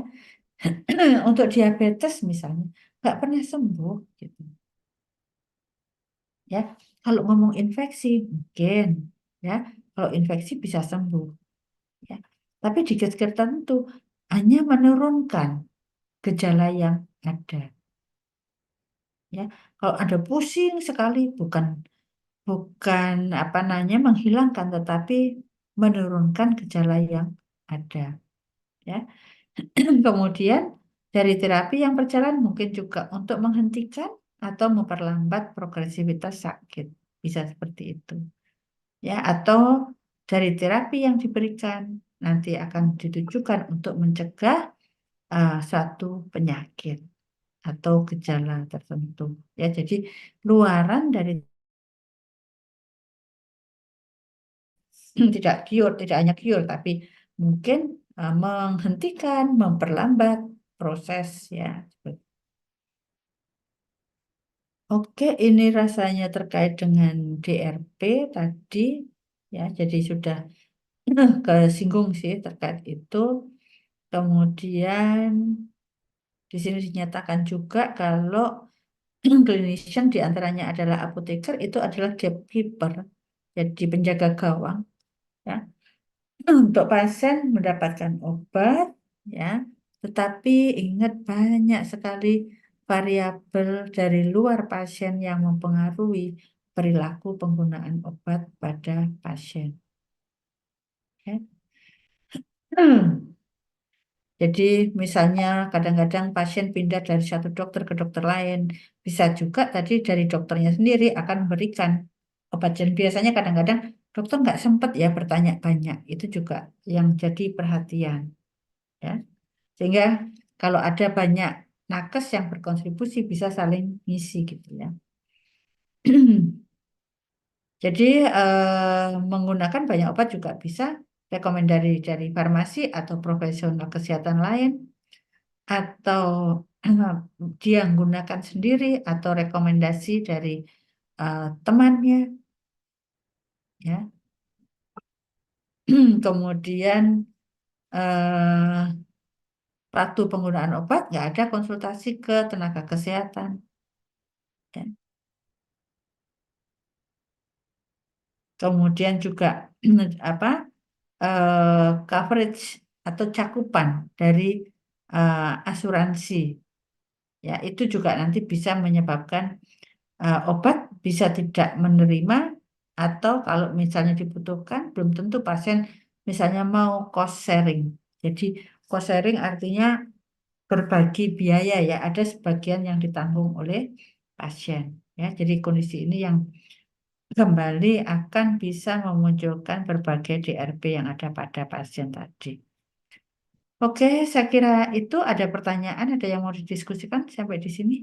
[SPEAKER 1] Untuk diabetes misalnya, nggak pernah sembuh, gitu. Ya, kalau ngomong infeksi, mungkin, ya. Kalau infeksi bisa sembuh, ya. Tapi di kes tertentu hanya menurunkan gejala yang ada, ya. Kalau ada pusing sekali, bukan bukan apa namanya menghilangkan, tetapi menurunkan gejala yang ada, ya. Kemudian dari terapi yang berjalan mungkin juga untuk menghentikan atau memperlambat progresivitas sakit, bisa seperti itu, ya. Atau dari terapi yang diberikan nanti akan ditujukan untuk mencegah suatu penyakit atau gejala tertentu, ya. Jadi luaran dari tidak cure, tidak hanya cure, tapi mungkin menghentikan, memperlambat proses, ya. Oke, ini rasanya terkait dengan DRP tadi, ya. Jadi sudah kesinggung sih terkait itu. Kemudian di sini dinyatakan juga kalau clinician diantaranya adalah apoteker, itu adalah gatekeeper, jadi penjaga gawang, ya. Untuk pasien mendapatkan obat, ya, tetapi ingat banyak sekali variabel dari luar pasien yang mempengaruhi perilaku penggunaan obat pada pasien, ya. Jadi misalnya kadang-kadang pasien pindah dari satu dokter ke dokter lain, bisa juga tadi dari dokternya sendiri akan memberikan obat. Dan biasanya kadang-kadang dokter nggak sempat ya bertanya banyak, itu juga yang jadi perhatian, ya. Sehingga kalau ada banyak nakes yang berkontribusi bisa saling ngisi, gitu ya. Jadi menggunakan banyak obat juga bisa rekomendasi dari farmasi atau profesional kesehatan lain, atau dia menggunakan sendiri atau rekomendasi dari temannya, ya. Kemudian waktu penggunaan obat nggak ada konsultasi ke tenaga kesehatan, ya. Kemudian juga apa coverage atau cakupan dari asuransi, ya, itu juga nanti bisa menyebabkan obat bisa tidak menerima, atau kalau misalnya dibutuhkan belum tentu pasien misalnya mau cost sharing. Jadi cost sharing artinya berbagi biaya, ya, ada sebagian yang ditanggung oleh pasien, ya. Jadi kondisi ini yang kembali akan bisa memunculkan berbagai DRP yang ada pada pasien tadi. Oke, saya kira itu ada pertanyaan, ada yang mau didiskusikan sampai di sini?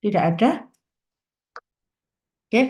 [SPEAKER 1] Tidak ada? Oke,